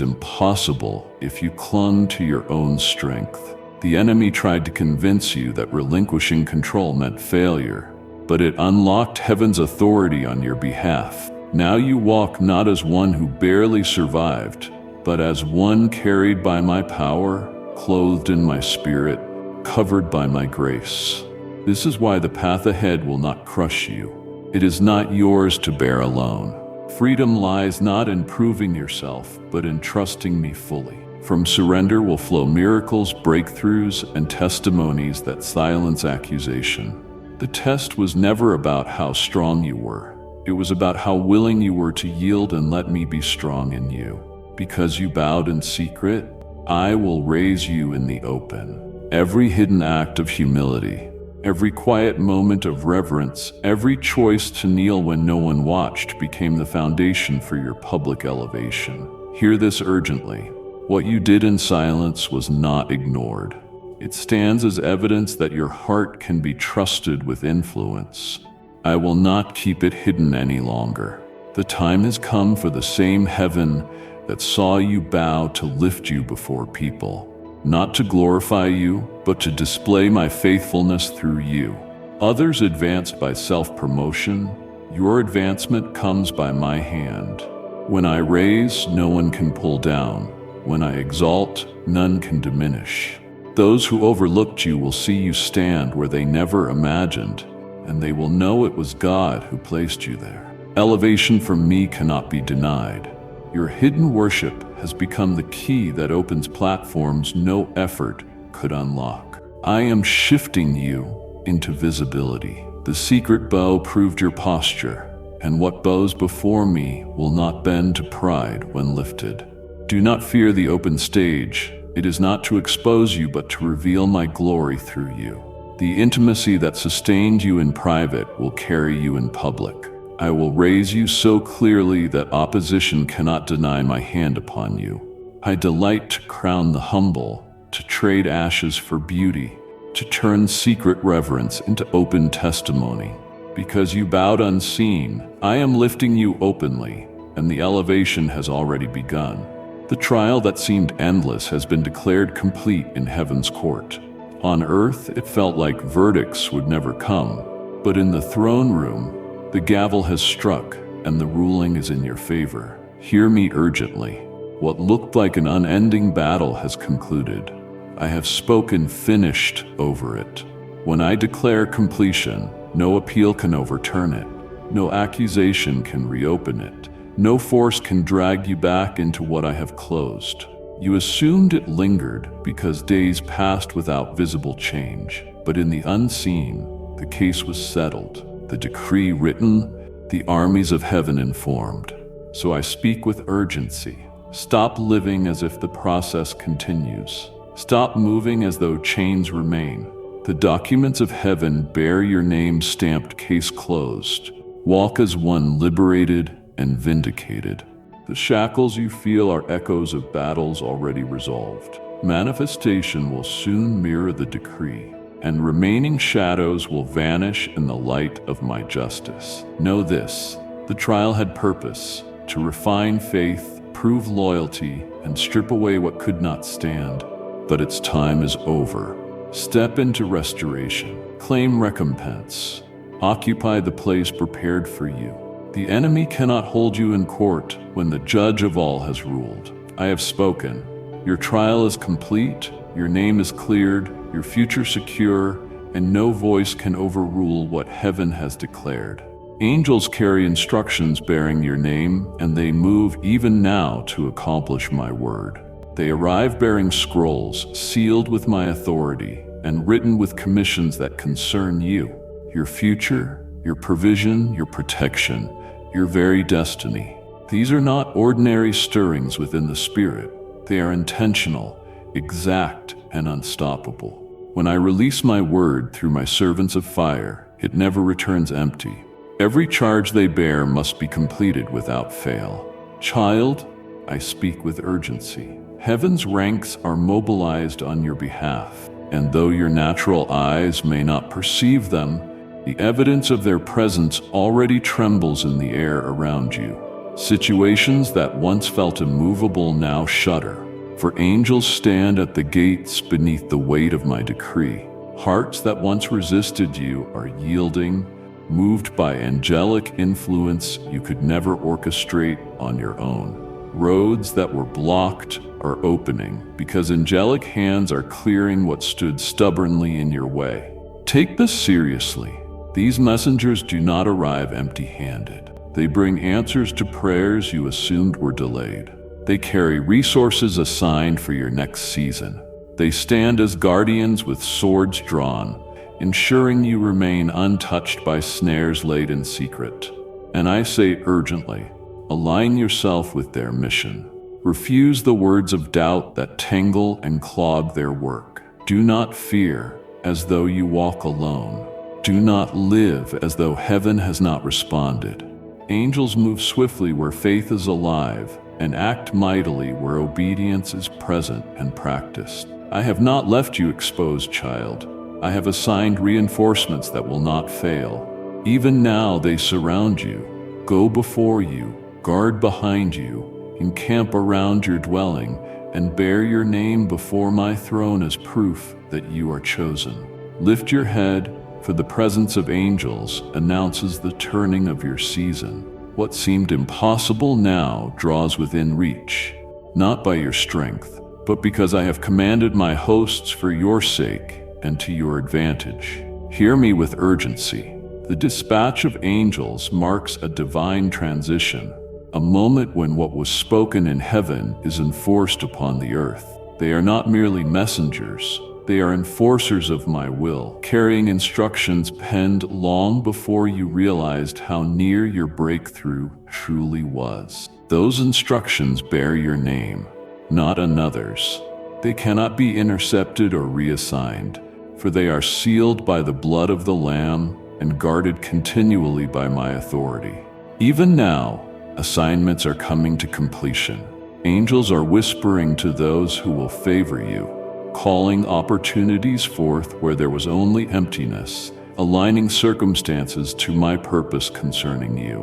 impossible if you clung to your own strength. The enemy tried to convince you that relinquishing control meant failure, but it unlocked heaven's authority on your behalf. Now you walk not as one who barely survived, but as one carried by my power, clothed in my spirit, covered by my grace. This is why the path ahead will not crush you. It is not yours to bear alone. Freedom lies not in proving yourself, but in trusting me fully. From surrender will flow miracles, breakthroughs, and testimonies that silence accusation. The test was never about how strong you were. It was about how willing you were to yield and let me be strong in you. Because you bowed in secret, I will raise you in the open. Every hidden act of humility, every quiet moment of reverence, every choice to kneel when no one watched became the foundation for your public elevation. Hear this urgently. What you did in silence was not ignored. It stands as evidence that your heart can be trusted with influence. I will not keep it hidden any longer. The time has come for the same heaven that saw you bow to lift you before people, not to glorify you, but to display my faithfulness through you. Others advance by self-promotion. Your advancement comes by my hand. When I raise, no one can pull down. When I exalt, none can diminish. Those who overlooked you will see you stand where they never imagined, and they will know it was God who placed you there. Elevation from me cannot be denied. Your hidden worship has become the key that opens platforms no effort could unlock. I am shifting you into visibility. The secret bow proved your posture, and what bows before me will not bend to pride when lifted. Do not fear the open stage. It is not to expose you, but to reveal my glory through you. The intimacy that sustained you in private will carry you in public. I will raise you so clearly that opposition cannot deny my hand upon you. I delight to crown the humble, to trade ashes for beauty, to turn secret reverence into open testimony. Because you bowed unseen, I am lifting you openly, and the elevation has already begun. The trial that seemed endless has been declared complete in heaven's court. On earth, it felt like verdicts would never come, but in the throne room, the gavel has struck and the ruling is in your favor. Hear me urgently. What looked like an unending battle has concluded. I have spoken finished over it. When I declare completion, no appeal can overturn it. No accusation can reopen it. No force can drag you back into what I have closed. You assumed it lingered because days passed without visible change, but in the unseen, the case was settled, the decree written, the armies of heaven informed. So I speak with urgency. Stop living as if the process continues. Stop moving as though chains remain. The documents of heaven bear your name stamped, case closed. Walk as one liberated and vindicated. The shackles you feel are echoes of battles already resolved. Manifestation will soon mirror the decree, and remaining shadows will vanish in the light of my justice. Know this, the trial had purpose, to refine faith, prove loyalty, and strip away what could not stand. But its time is over. Step into restoration. Claim recompense. Occupy the place prepared for you. The enemy cannot hold you in court when the judge of all has ruled. I have spoken. Your trial is complete, your name is cleared, your future secure, and no voice can overrule what heaven has declared. Angels carry instructions bearing your name, and they move even now to accomplish my word. They arrive bearing scrolls, sealed with my authority, and written with commissions that concern you, your future, your provision, your protection, your very destiny. These are not ordinary stirrings within the Spirit. They are intentional, exact, and unstoppable. When I release my word through my servants of fire, it never returns empty. Every charge they bear must be completed without fail. Child, I speak with urgency. Heaven's ranks are mobilized on your behalf, and though your natural eyes may not perceive them, the evidence of their presence already trembles in the air around you. Situations that once felt immovable now shudder, for angels stand at the gates beneath the weight of my decree. Hearts that once resisted you are yielding, moved by angelic influence you could never orchestrate on your own. Roads that were blocked are opening because angelic hands are clearing what stood stubbornly in your way. Take this seriously. These messengers do not arrive empty-handed. They bring answers to prayers you assumed were delayed. They carry resources assigned for your next season. They stand as guardians with swords drawn, ensuring you remain untouched by snares laid in secret. And I say urgently, align yourself with their mission. Refuse the words of doubt that tangle and clog their work. Do not fear as though you walk alone. Do not live as though heaven has not responded. Angels move swiftly where faith is alive and act mightily where obedience is present and practiced. I have not left you exposed, child. I have assigned reinforcements that will not fail. Even now they surround you, go before you, guard behind you, encamp around your dwelling, and bear your name before my throne as proof that you are chosen. Lift your head, for the presence of angels announces the turning of your season. What seemed impossible now draws within reach, not by your strength, but because I have commanded my hosts for your sake and to your advantage. Hear me with urgency. The dispatch of angels marks a divine transition, a moment when what was spoken in heaven is enforced upon the earth. They are not merely messengers, they are enforcers of my will, carrying instructions penned long before you realized how near your breakthrough truly was. Those instructions bear your name, not another's. They cannot be intercepted or reassigned, for they are sealed by the blood of the Lamb and guarded continually by my authority. Even now, assignments are coming to completion. Angels are whispering to those who will favor you, calling opportunities forth where there was only emptiness, aligning circumstances to my purpose concerning you.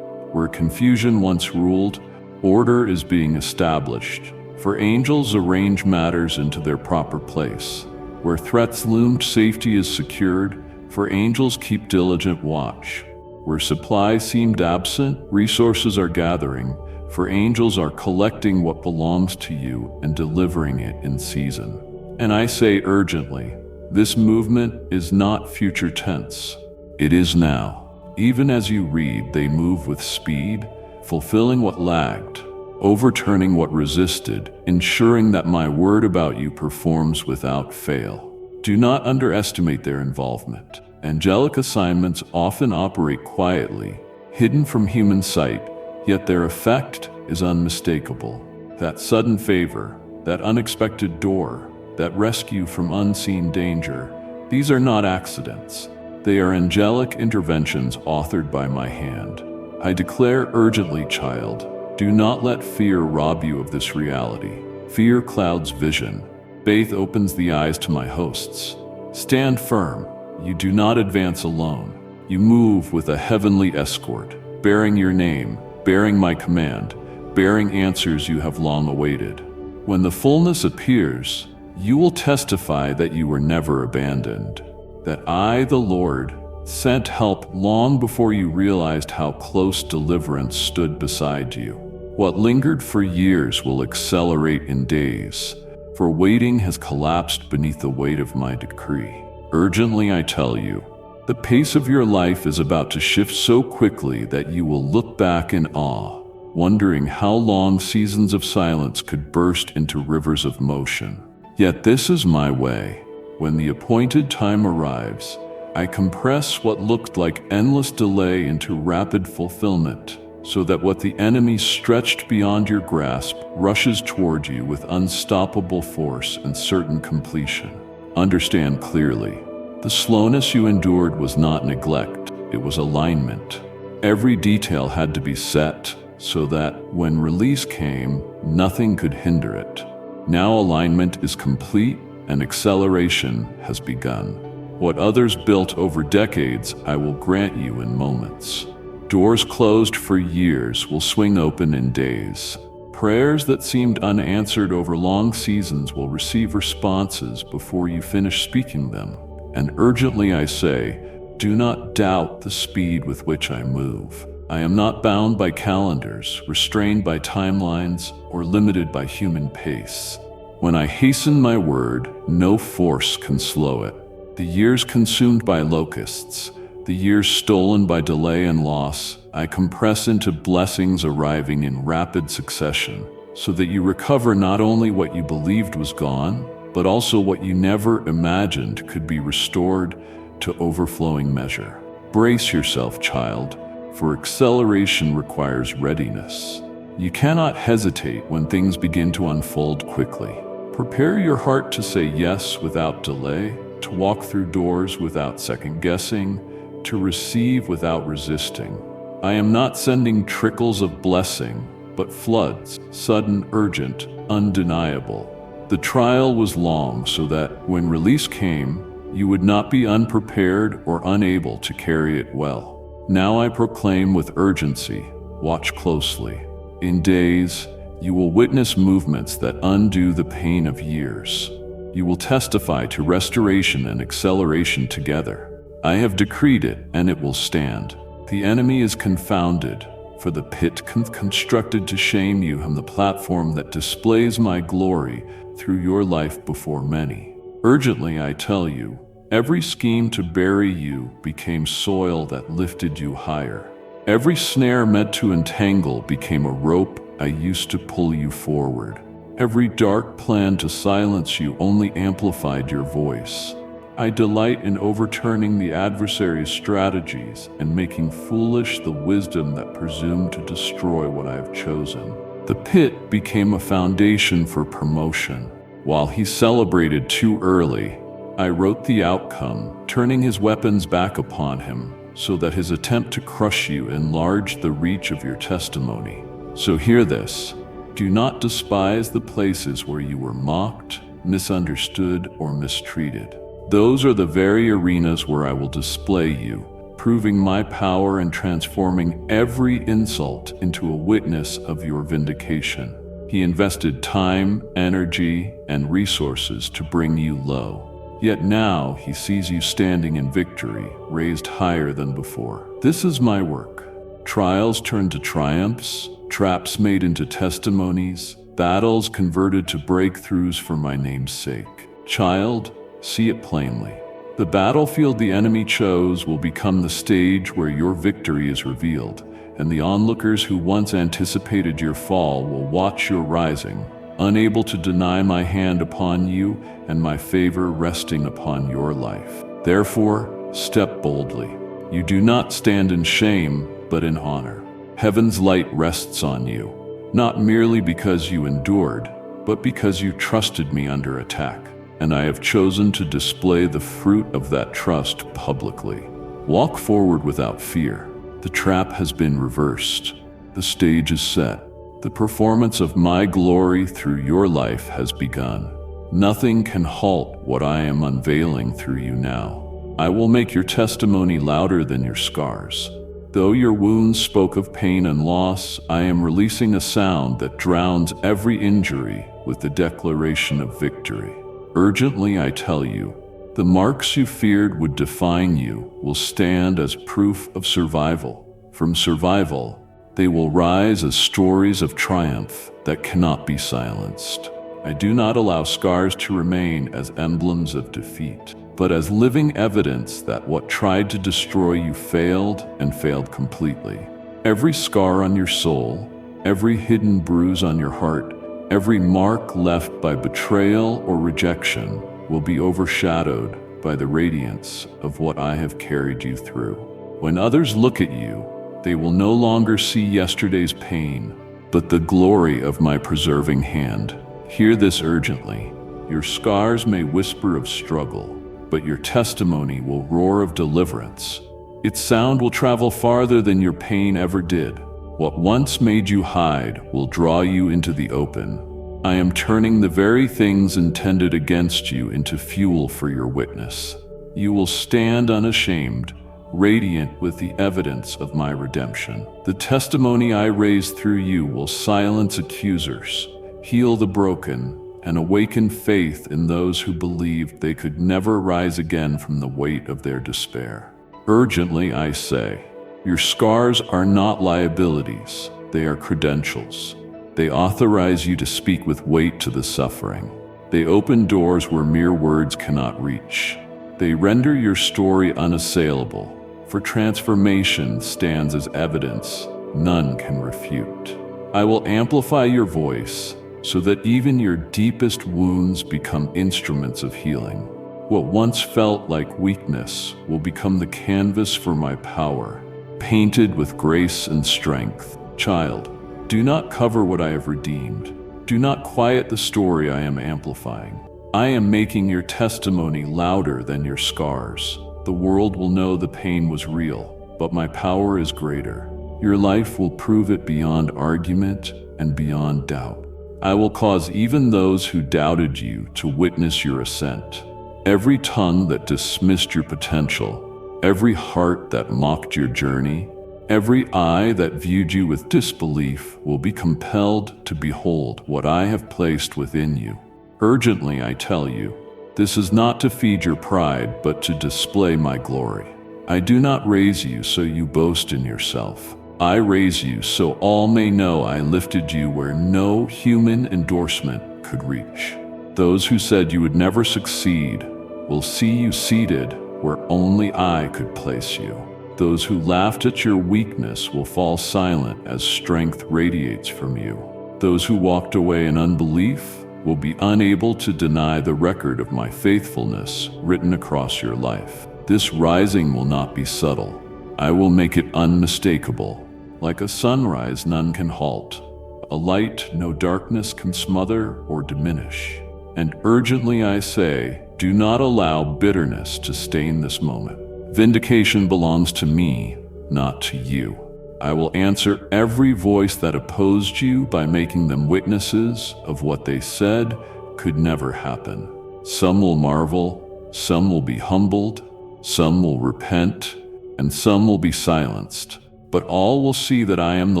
Where confusion once ruled, order is being established, for angels arrange matters into their proper place. Where threats loomed, safety is secured, for angels keep diligent watch. Where supplies seemed absent, resources are gathering, for angels are collecting what belongs to you and delivering it in season. And I say urgently, this movement is not future tense. It is now. Even as you read, they move with speed, fulfilling what lagged, overturning what resisted, ensuring that my word about you performs without fail. Do not underestimate their involvement. Angelic assignments often operate quietly, hidden from human sight, yet their effect is unmistakable. That sudden favor, that unexpected door, that rescue from unseen danger, these are not accidents. They are angelic interventions authored by my hand. I declare urgently, child, do not let fear rob you of this reality. Fear clouds vision. Faith opens the eyes to my hosts. Stand firm. You do not advance alone. You move with a heavenly escort, bearing your name, bearing my command, bearing answers you have long awaited. When the fullness appears, you will testify that you were never abandoned, that I, the Lord, sent help long before you realized how close deliverance stood beside you. What lingered for years will accelerate in days, for waiting has collapsed beneath the weight of my decree. Urgently I tell you, the pace of your life is about to shift so quickly that you will look back in awe, wondering how long seasons of silence could burst into rivers of motion. Yet this is my way. When the appointed time arrives, I compress what looked like endless delay into rapid fulfillment, so that what the enemy stretched beyond your grasp rushes toward you with unstoppable force and certain completion. Understand clearly, the slowness you endured was not neglect, it was alignment. Every detail had to be set, so that when release came, nothing could hinder it. Now alignment is complete and acceleration has begun. What others built over decades, I will grant you in moments. Doors closed for years will swing open in days. Prayers that seemed unanswered over long seasons will receive responses before you finish speaking them. And urgently I say, do not doubt the speed with which I move. I am not bound by calendars, restrained by timelines, or limited by human pace. When I hasten my word, no force can slow it. The years consumed by locusts, the years stolen by delay and loss, I compress into blessings arriving in rapid succession, so that you recover not only what you believed was gone, but also what you never imagined could be restored to overflowing measure. Brace yourself, child, for acceleration requires readiness. You cannot hesitate when things begin to unfold quickly. Prepare your heart to say yes without delay, to walk through doors without second-guessing, to receive without resisting. I am not sending trickles of blessing, but floods, sudden, urgent, undeniable. The trial was long so that when release came, you would not be unprepared or unable to carry it well. Now I proclaim with urgency, watch closely. In days, you will witness movements that undo the pain of years. You will testify to restoration and acceleration together. I have decreed it, and it will stand. The enemy is confounded, for the pit constructed to shame you on the platform that displays my glory through your life before many. Urgently I tell you, every scheme to bury you became soil that lifted you higher. Every snare meant to entangle became a rope I used to pull you forward. Every dark plan to silence you only amplified your voice. I delight in overturning the adversary's strategies and making foolish the wisdom that presumed to destroy what I have chosen. The pit became a foundation for promotion. While he celebrated too early, I wrote the outcome, turning his weapons back upon him, so that his attempt to crush you enlarged the reach of your testimony. So hear this. Do not despise the places where you were mocked, misunderstood, or mistreated. Those are the very arenas where I will display you, proving my power and transforming every insult into a witness of your vindication. He invested time, energy, and resources to bring you low. Yet now he sees you standing in victory, raised higher than before. This is my work. Trials turned to triumphs, traps made into testimonies, battles converted to breakthroughs for my name's sake. Child, see it plainly. The battlefield the enemy chose will become the stage where your victory is revealed, and the onlookers who once anticipated your fall will watch your rising, unable to deny my hand upon you and my favor resting upon your life. Therefore, step boldly. You do not stand in shame, but in honor. Heaven's light rests on you, not merely because you endured, but because you trusted me under attack. And I have chosen to display the fruit of that trust publicly. Walk forward without fear. The trap has been reversed. The stage is set. The performance of my glory through your life has begun. Nothing can halt what I am unveiling through you now. I will make your testimony louder than your scars. Though your wounds spoke of pain and loss, I am releasing a sound that drowns every injury with the declaration of victory. Urgently I tell you, The marks you feared would define you will stand as proof of survival. From survival, they will rise as stories of triumph that cannot be silenced. I do not allow scars to remain as emblems of defeat, but as living evidence that what tried to destroy you failed and failed completely. Every scar on your soul, every hidden bruise on your heart, every mark left by betrayal or rejection will be overshadowed by the radiance of what I have carried you through. When others look at you, they will no longer see yesterday's pain, but the glory of my preserving hand. Hear this urgently. Your scars may whisper of struggle, but your testimony will roar of deliverance. Its sound will travel farther than your pain ever did. What once made you hide will draw you into the open. I am turning the very things intended against you into fuel for your witness. You will stand unashamed, radiant with the evidence of my redemption. The testimony I raise through you will silence accusers, heal the broken, and awaken faith in those who believed they could never rise again from the weight of their despair. Urgently, I say, your scars are not liabilities, they are credentials. They authorize you to speak with weight to the suffering. They open doors where mere words cannot reach. They render your story unassailable, for transformation stands as evidence none can refute. I will amplify your voice so that even your deepest wounds become instruments of healing. What once felt like weakness will become the canvas for my power, painted with grace and strength. Child, do not cover what I have redeemed. Do not quiet the story I am amplifying. I am making your testimony louder than your scars. The world will know the pain was real, but my power is greater. Your life will prove it beyond argument and beyond doubt. I will cause even those who doubted you to witness your ascent. Every tongue that dismissed your potential, every heart that mocked your journey, every eye that viewed you with disbelief will be compelled to behold what I have placed within you. Urgently, I tell you, this is not to feed your pride, but to display my glory. I do not raise you so you boast in yourself. I raise you so all may know I lifted you where no human endorsement could reach. Those who said you would never succeed will see you seated where only I could place you. Those who laughed at your weakness will fall silent as strength radiates from you. Those who walked away in unbelief will be unable to deny the record of my faithfulness written across your life. This rising will not be subtle. I will make it unmistakable. Like a sunrise none can halt, a light no darkness can smother or diminish. And urgently I say, do not allow bitterness to stain this moment. Vindication belongs to me, not to you. I will answer every voice that opposed you by making them witnesses of what they said could never happen. Some will marvel, some will be humbled, some will repent, and some will be silenced. But all will see that I am the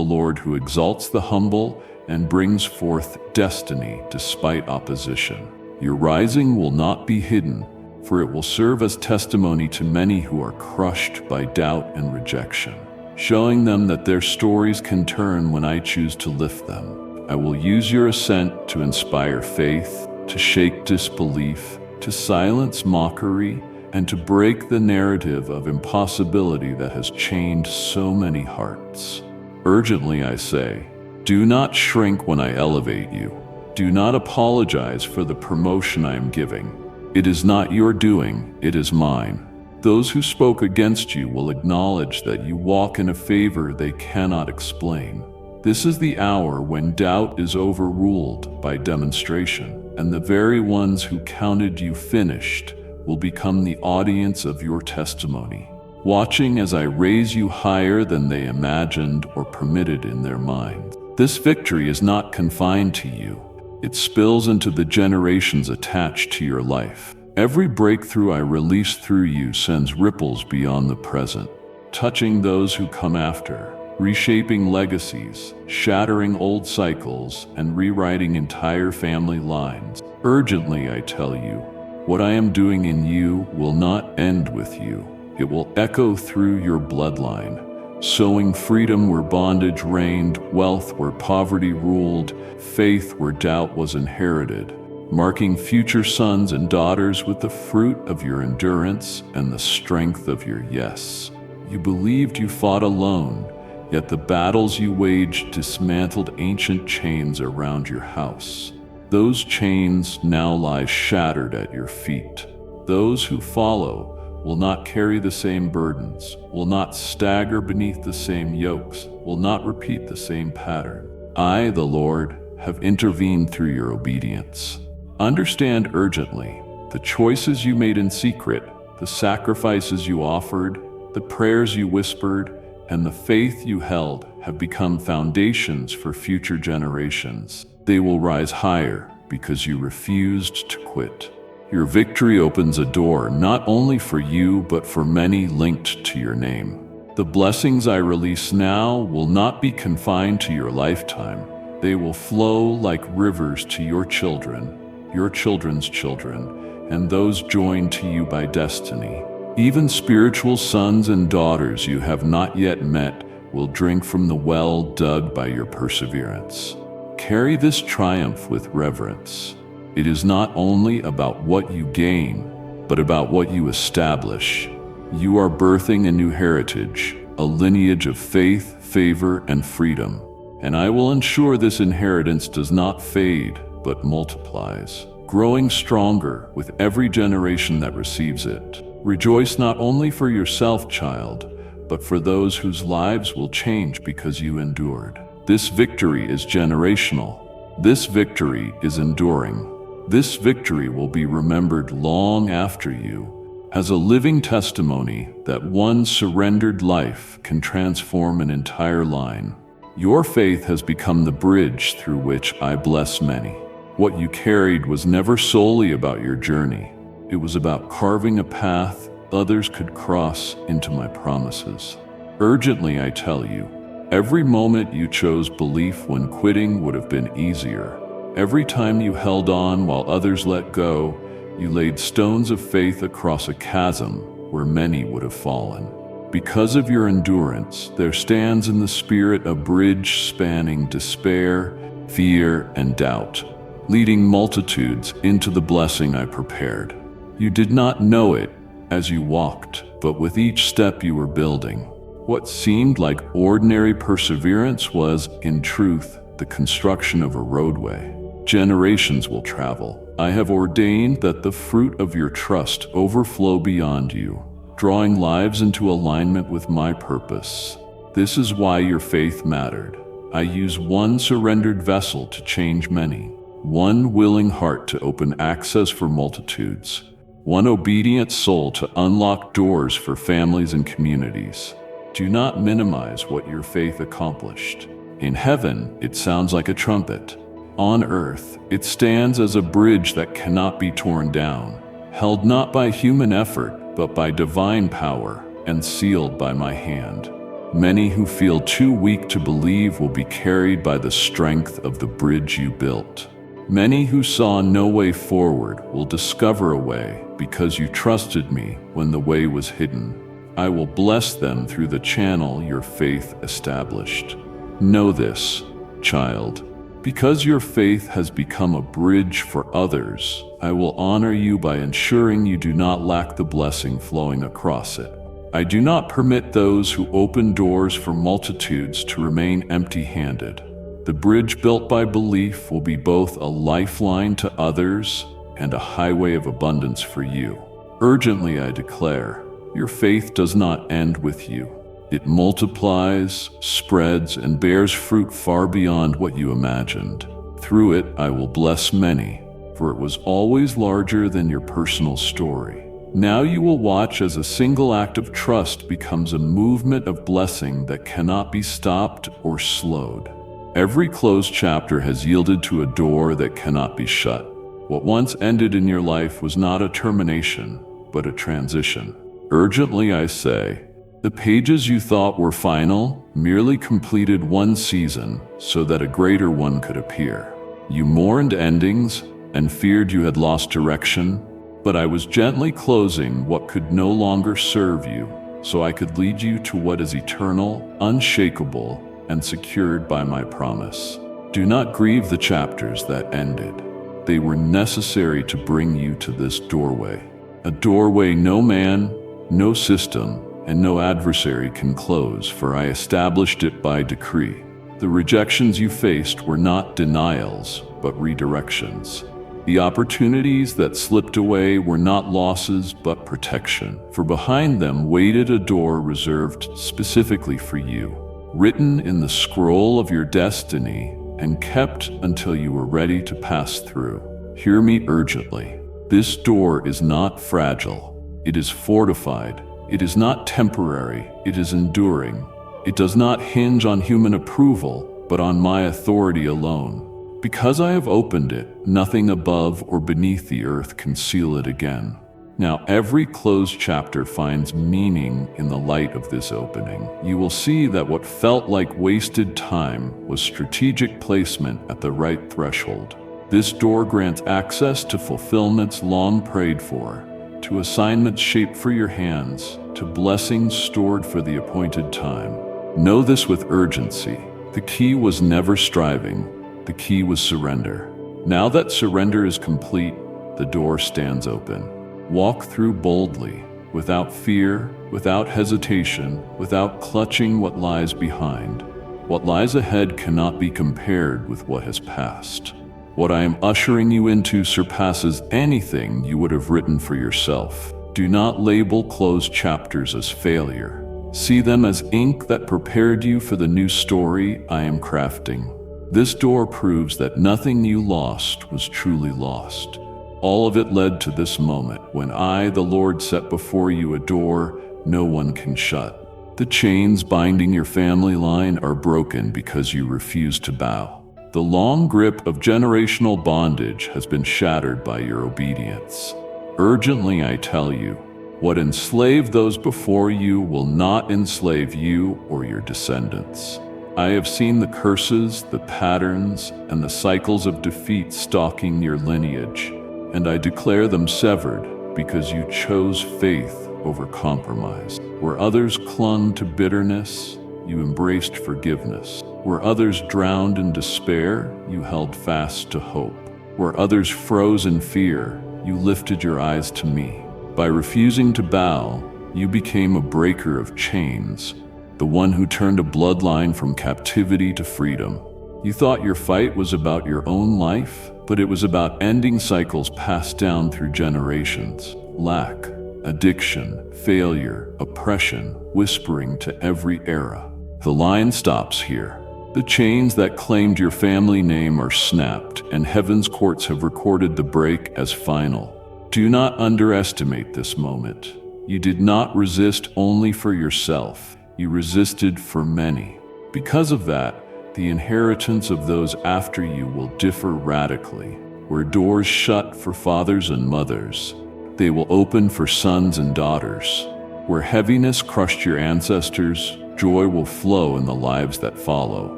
Lord who exalts the humble and brings forth destiny despite opposition. Your rising will not be hidden, for it will serve as testimony to many who are crushed by doubt and rejection, showing them that their stories can turn when I choose to lift them. I will use your ascent to inspire faith, to shake disbelief, to silence mockery, and to break the narrative of impossibility that has chained so many hearts. Urgently I say, do not shrink when I elevate you. Do not apologize for the promotion I am giving. It is not your doing, it is mine. Those who spoke against you will acknowledge that you walk in a favor they cannot explain. This is the hour when doubt is overruled by demonstration, and the very ones who counted you finished will become the audience of your testimony, watching as I raise you higher than they imagined or permitted in their minds. This victory is not confined to you. It spills into the generations attached to your life. Every breakthrough I release through you sends ripples beyond the present, touching those who come after, reshaping legacies, shattering old cycles, and rewriting entire family lines. Urgently, I tell you, What I am doing in you will not end with you. It will echo through your bloodline, sowing freedom where bondage reigned, wealth where poverty ruled, faith where doubt was inherited, marking future sons and daughters with the fruit of your endurance and the strength of your yes. You believed you fought alone, yet the battles you waged dismantled ancient chains around your house. Those chains now lie shattered at your feet. Those who follow will not carry the same burdens, will not stagger beneath the same yokes, will not repeat the same pattern. I, the Lord, have intervened through your obedience. Understand urgently, the choices you made in secret, the sacrifices you offered, the prayers you whispered, and the faith you held have become foundations for future generations. They will rise higher because you refused to quit. Your victory opens a door not only for you but for many linked to your name. The blessings I release now will not be confined to your lifetime. They will flow like rivers to your children, your children's children, and those joined to you by destiny. Even spiritual sons and daughters you have not yet met will drink from the well dug by your perseverance. Carry this triumph with reverence. It is not only about what you gain, but about what you establish. You are birthing a new heritage, a lineage of faith, favor, and freedom. And I will ensure this inheritance does not fade, but multiplies, growing stronger with every generation that receives it. Rejoice not only for yourself, child, but for those whose lives will change because you endured. This victory is generational. This victory is enduring. This victory will be remembered long after you as a living testimony that one surrendered life can transform an entire line. Your faith has become the bridge through which I bless many. What you carried was never solely about your journey. It was about carving a path others could cross into my promises. Urgently, I tell you, every moment you chose belief when quitting would have been easier. Every time you held on while others let go, you laid stones of faith across a chasm where many would have fallen. Because of your endurance, there stands in the Spirit a bridge spanning despair, fear, and doubt, leading multitudes into the blessing I prepared. You did not know it as you walked, but with each step you were building. What seemed like ordinary perseverance was, in truth, the construction of a roadway. Generations will travel. I have ordained that the fruit of your trust overflow beyond you, drawing lives into alignment with my purpose. This is why your faith mattered. I use one surrendered vessel to change many, one willing heart to open access for multitudes, one obedient soul to unlock doors for families and communities. Do not minimize what your faith accomplished. In heaven, it sounds like a trumpet. On earth, it stands as a bridge that cannot be torn down, held not by human effort, but by divine power, and sealed by my hand. Many who feel too weak to believe will be carried by the strength of the bridge you built. Many who saw no way forward will discover a way because you trusted me when the way was hidden. I will bless them through the channel your faith established. Know this, child. Because your faith has become a bridge for others, I will honor you by ensuring you do not lack the blessing flowing across it. I do not permit those who open doors for multitudes to remain empty-handed. The bridge built by belief will be both a lifeline to others and a highway of abundance for you. Urgently, I declare, your faith does not end with you. It multiplies, spreads, and bears fruit far beyond what you imagined. Through it, I will bless many, for it was always larger than your personal story. Now you will watch as a single act of trust becomes a movement of blessing that cannot be stopped or slowed. Every closed chapter has yielded to a door that cannot be shut. What once ended in your life was not a termination, but a transition. Urgently, I say, the pages you thought were final merely completed one season so that a greater one could appear. You mourned endings and feared you had lost direction. But I was gently closing what could no longer serve you, so I could lead you to what is eternal, unshakable, and secured by my promise. Do not grieve the chapters that ended. They were necessary to bring you to this doorway. A doorway no man, no system, and no adversary can close, for I established it by decree. The rejections you faced were not denials, but redirections. The opportunities that slipped away were not losses, but protection, for behind them waited a door reserved specifically for you, written in the scroll of your destiny and kept until you were ready to pass through. Hear me urgently. This door is not fragile. It is fortified. It is not temporary. It is enduring. It does not hinge on human approval, but on my authority alone. Because I have opened it, nothing above or beneath the earth can seal it again. Now every closed chapter finds meaning in the light of this opening. You will see that what felt like wasted time was strategic placement at the right threshold. This door grants access to fulfillments long prayed for, to assignments shaped for your hands, to blessings stored for the appointed time. Know this with urgency. The key was never striving. The key was surrender. Now that surrender is complete, the door stands open. Walk through boldly, without fear, without hesitation, without clutching what lies behind. What lies ahead cannot be compared with what has passed. What I am ushering you into surpasses anything you would have written for yourself. Do not label closed chapters as failure. See them as ink that prepared you for the new story I am crafting. This door proves that nothing you lost was truly lost. All of it led to this moment, when I, the Lord, set before you a door no one can shut. The chains binding your family line are broken because you refuse to bow. The long grip of generational bondage has been shattered by your obedience. Urgently I tell you, what enslaved those before you will not enslave you or your descendants. I have seen the curses, the patterns, and the cycles of defeat stalking your lineage, and I declare them severed because you chose faith over compromise. Where others clung to bitterness, you embraced forgiveness. Where others drowned in despair, you held fast to hope. Where others froze in fear, you lifted your eyes to me. By refusing to bow, you became a breaker of chains, the one who turned a bloodline from captivity to freedom. You thought your fight was about your own life, but it was about ending cycles passed down through generations. Lack, addiction, failure, oppression, whispering to every era. The line stops here. The chains that claimed your family name are snapped, and heaven's courts have recorded the break as final. Do not underestimate this moment. You did not resist only for yourself. You resisted for many. Because of that, the inheritance of those after you will differ radically. Where doors shut for fathers and mothers, they will open for sons and daughters. Where heaviness crushed your ancestors, joy will flow in the lives that follow.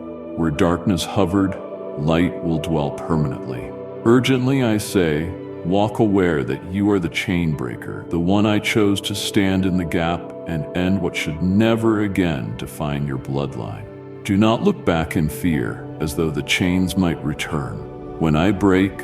Where darkness hovered, light will dwell permanently. Urgently I say, walk aware that you are the chain breaker, the one I chose to stand in the gap and end what should never again define your bloodline. Do not look back in fear, as though the chains might return. When I break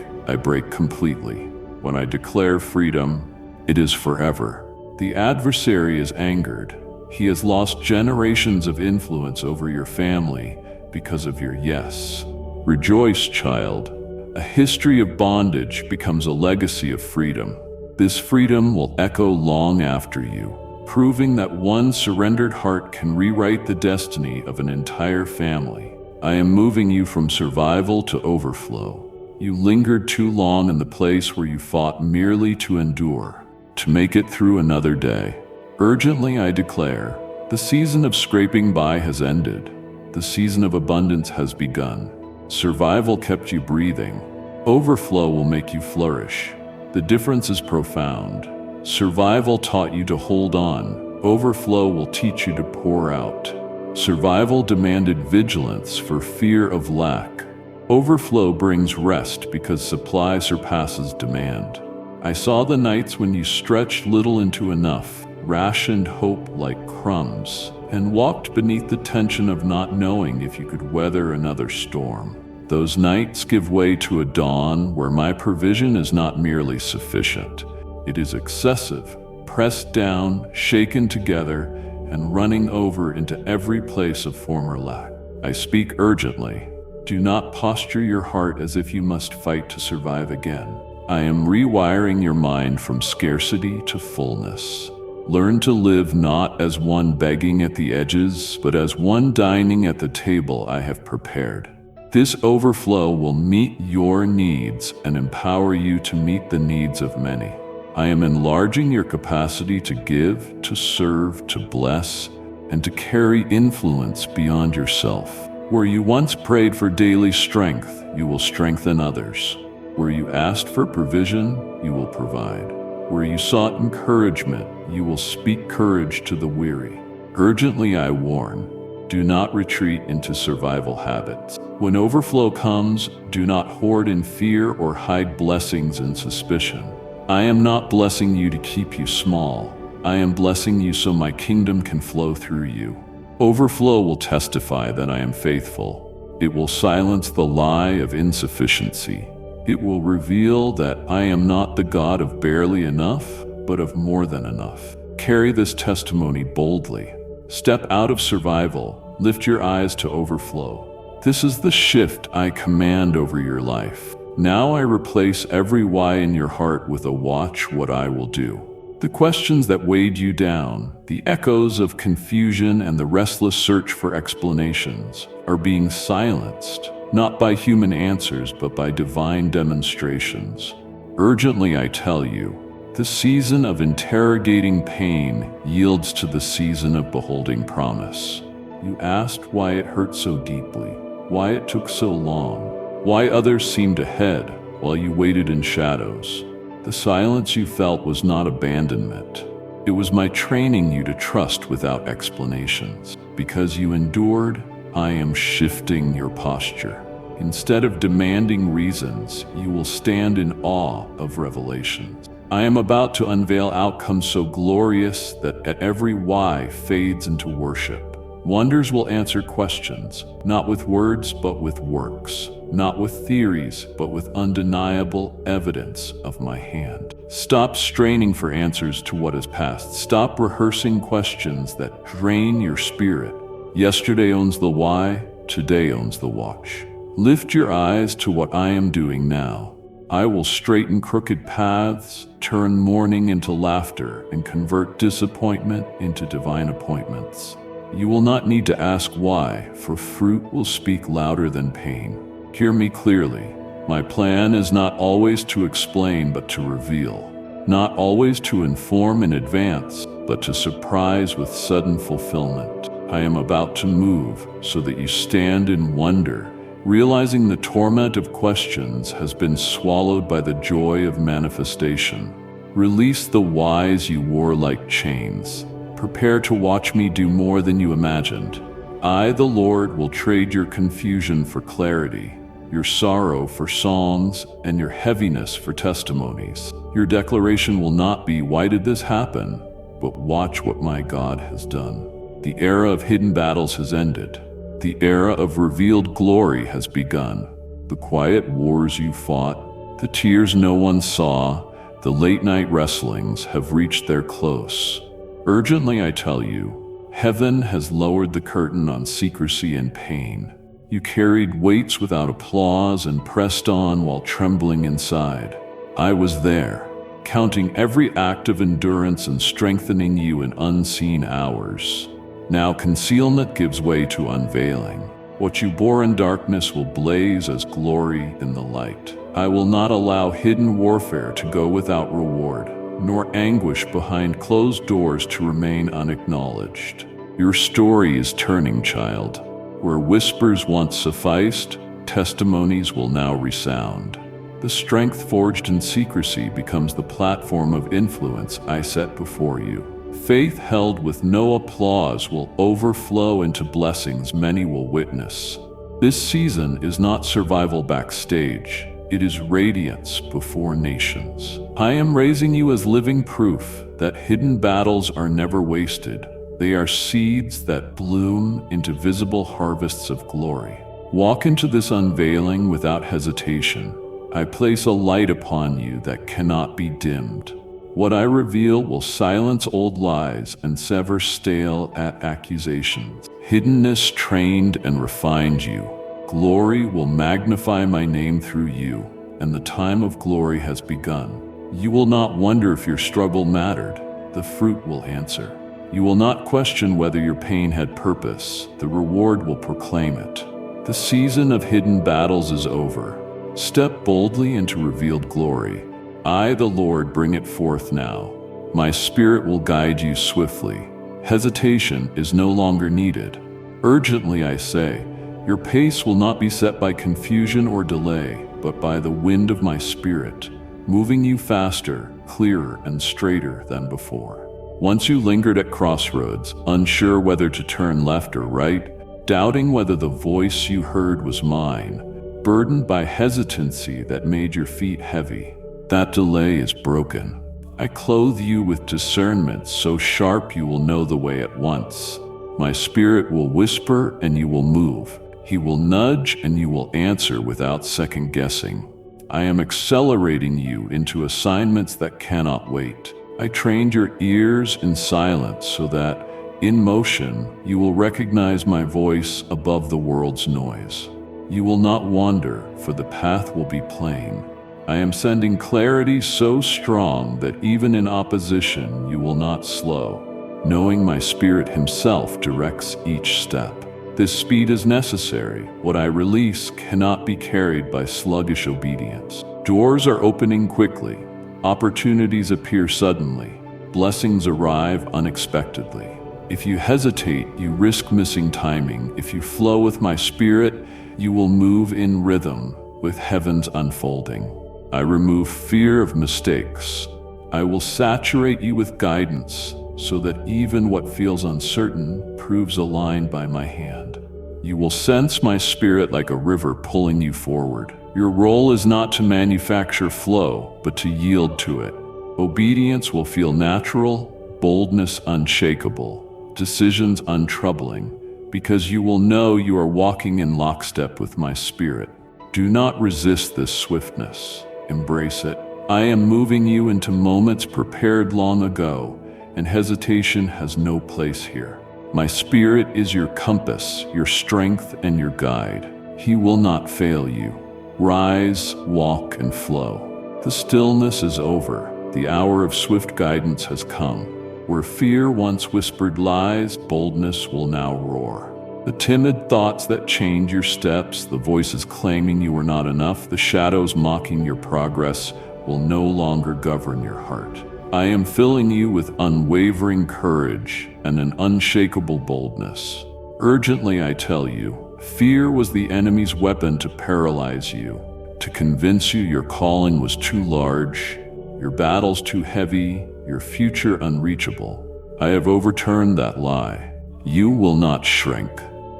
completely. When I declare freedom, it is forever. The adversary is angered. He has lost generations of influence over your family because of your yes. Rejoice, child. A history of bondage becomes a legacy of freedom. This freedom will echo long after you, proving that one surrendered heart can rewrite the destiny of an entire family. I am moving you from survival to overflow. You lingered too long in the place where you fought merely to endure, to make it through another day. Urgently I declare, the season of scraping by has ended. The season of abundance has begun. Survival kept you breathing. Overflow will make you flourish. The difference is profound. Survival taught you to hold on. Overflow will teach you to pour out. Survival demanded vigilance for fear of lack. Overflow brings rest because supply surpasses demand. I saw the nights when you stretched little into enough, rationed hope like crumbs, and walked beneath the tension of not knowing if you could weather another storm. Those nights give way to a dawn where my provision is not merely sufficient. It is excessive, pressed down, shaken together, and running over into every place of former lack. I speak urgently. Do not posture your heart as if you must fight to survive again. I am rewiring your mind from scarcity to fullness. Learn to live not as one begging at the edges, but as one dining at the table I have prepared. This overflow will meet your needs and empower you to meet the needs of many. I am enlarging your capacity to give, to serve, to bless, and to carry influence beyond yourself. Where you once prayed for daily strength, you will strengthen others. Where you asked for provision, you will provide. Where you sought encouragement, you will speak courage to the weary. Urgently I warn, do not retreat into survival habits. When overflow comes, do not hoard in fear or hide blessings in suspicion. I am not blessing you to keep you small. I am blessing you so my kingdom can flow through you. Overflow will testify that I am faithful. It will silence the lie of insufficiency. It will reveal that I am not the God of barely enough, but of more than enough. Carry this testimony boldly. Step out of survival. Lift your eyes to overflow. This is the shift I command over your life. Now I replace every why in your heart with a watch what I will do. The questions that weighed you down, the echoes of confusion and the restless search for explanations are being silenced, not by human answers but by divine demonstrations. Urgently I tell you, the season of interrogating pain yields to the season of beholding promise. You asked why it hurt so deeply, why it took so long, why others seemed ahead while you waited in shadows. The silence you felt was not abandonment. It was my training you to trust without explanations. Because you endured, I am shifting your posture. Instead of demanding reasons, you will stand in awe of revelations. I am about to unveil outcomes so glorious that at every why fades into worship. Wonders will answer questions, not with words but with works, not with theories but with undeniable evidence of my hand. Stop straining for answers to what is past. Stop rehearsing questions that drain your spirit. Yesterday owns the why, today owns the watch. Lift your eyes to what I am doing now. I will straighten crooked paths, turn mourning into laughter, and convert disappointment into divine appointments. You will not need to ask why, for fruit will speak louder than pain. Hear me clearly. My plan is not always to explain, but to reveal. Not always to inform in advance, but to surprise with sudden fulfillment. I am about to move so that you stand in wonder, realizing the torment of questions has been swallowed by the joy of manifestation. Release the whys you wore like chains. Prepare to watch me do more than you imagined. I, the Lord, will trade your confusion for clarity, your sorrow for songs, and your heaviness for testimonies. Your declaration will not be, "Why did this happen?" but "Watch what my God has done." The era of hidden battles has ended. The era of revealed glory has begun. The quiet wars you fought, the tears no one saw, the late-night wrestlings have reached their close. Urgently I tell you, heaven has lowered the curtain on secrecy and pain. You carried weights without applause and pressed on while trembling inside. I was there, counting every act of endurance and strengthening you in unseen hours. Now concealment gives way to unveiling. What you bore in darkness will blaze as glory in the light. I will not allow hidden warfare to go without reward, nor anguish behind closed doors to remain unacknowledged. Your story is turning, child. Where whispers once sufficed, testimonies will now resound. The strength forged in secrecy becomes the platform of influence I set before you. Faith held with no applause will overflow into blessings many will witness. This season is not survival backstage. It is radiance before nations. I am raising you as living proof that hidden battles are never wasted. They are seeds that bloom into visible harvests of glory. Walk into this unveiling without hesitation. I place a light upon you that cannot be dimmed. What I reveal will silence old lies and sever stale accusations. Hiddenness trained and refined you. Glory will magnify my name through you, and the time of glory has begun. You will not wonder if your struggle mattered. The fruit will answer. You will not question whether your pain had purpose. The reward will proclaim it. The season of hidden battles is over. Step boldly into revealed glory. I, the Lord, bring it forth now. My spirit will guide you swiftly. Hesitation is no longer needed. Urgently, I say, your pace will not be set by confusion or delay, but by the wind of my spirit, moving you faster, clearer, and straighter than before. Once you lingered at crossroads, unsure whether to turn left or right, doubting whether the voice you heard was mine, burdened by hesitancy that made your feet heavy. That delay is broken. I clothe you with discernment so sharp you will know the way at once. My spirit will whisper and you will move. He will nudge and you will answer without second guessing. I am accelerating you into assignments that cannot wait. I trained your ears in silence so that, in motion, you will recognize my voice above the world's noise. You will not wander, for the path will be plain. I am sending clarity so strong that even in opposition you will not slow, knowing my Spirit Himself directs each step. This speed is necessary. What I release cannot be carried by sluggish obedience. Doors are opening quickly. Opportunities appear suddenly. Blessings arrive unexpectedly. If you hesitate, you risk missing timing. If you flow with my Spirit, you will move in rhythm with heaven's unfolding. I remove fear of mistakes. I will saturate you with guidance so that even what feels uncertain proves aligned by my hand. You will sense my spirit like a river pulling you forward. Your role is not to manufacture flow, but to yield to it. Obedience will feel natural, boldness unshakable, decisions untroubling, because you will know you are walking in lockstep with my spirit. Do not resist this swiftness. Embrace it. I am moving you into moments prepared long ago, and hesitation has no place here. My Spirit is your compass, your strength, and your guide. He will not fail you. Rise, walk, and flow. The stillness is over. The hour of swift guidance has come. Where fear once whispered lies, boldness will now roar. The timid thoughts that change your steps, the voices claiming you are not enough, the shadows mocking your progress will no longer govern your heart. I am filling you with unwavering courage and an unshakable boldness. Urgently, I tell you, fear was the enemy's weapon to paralyze you, to convince you your calling was too large, your battles too heavy, your future unreachable. I have overturned that lie. You will not shrink.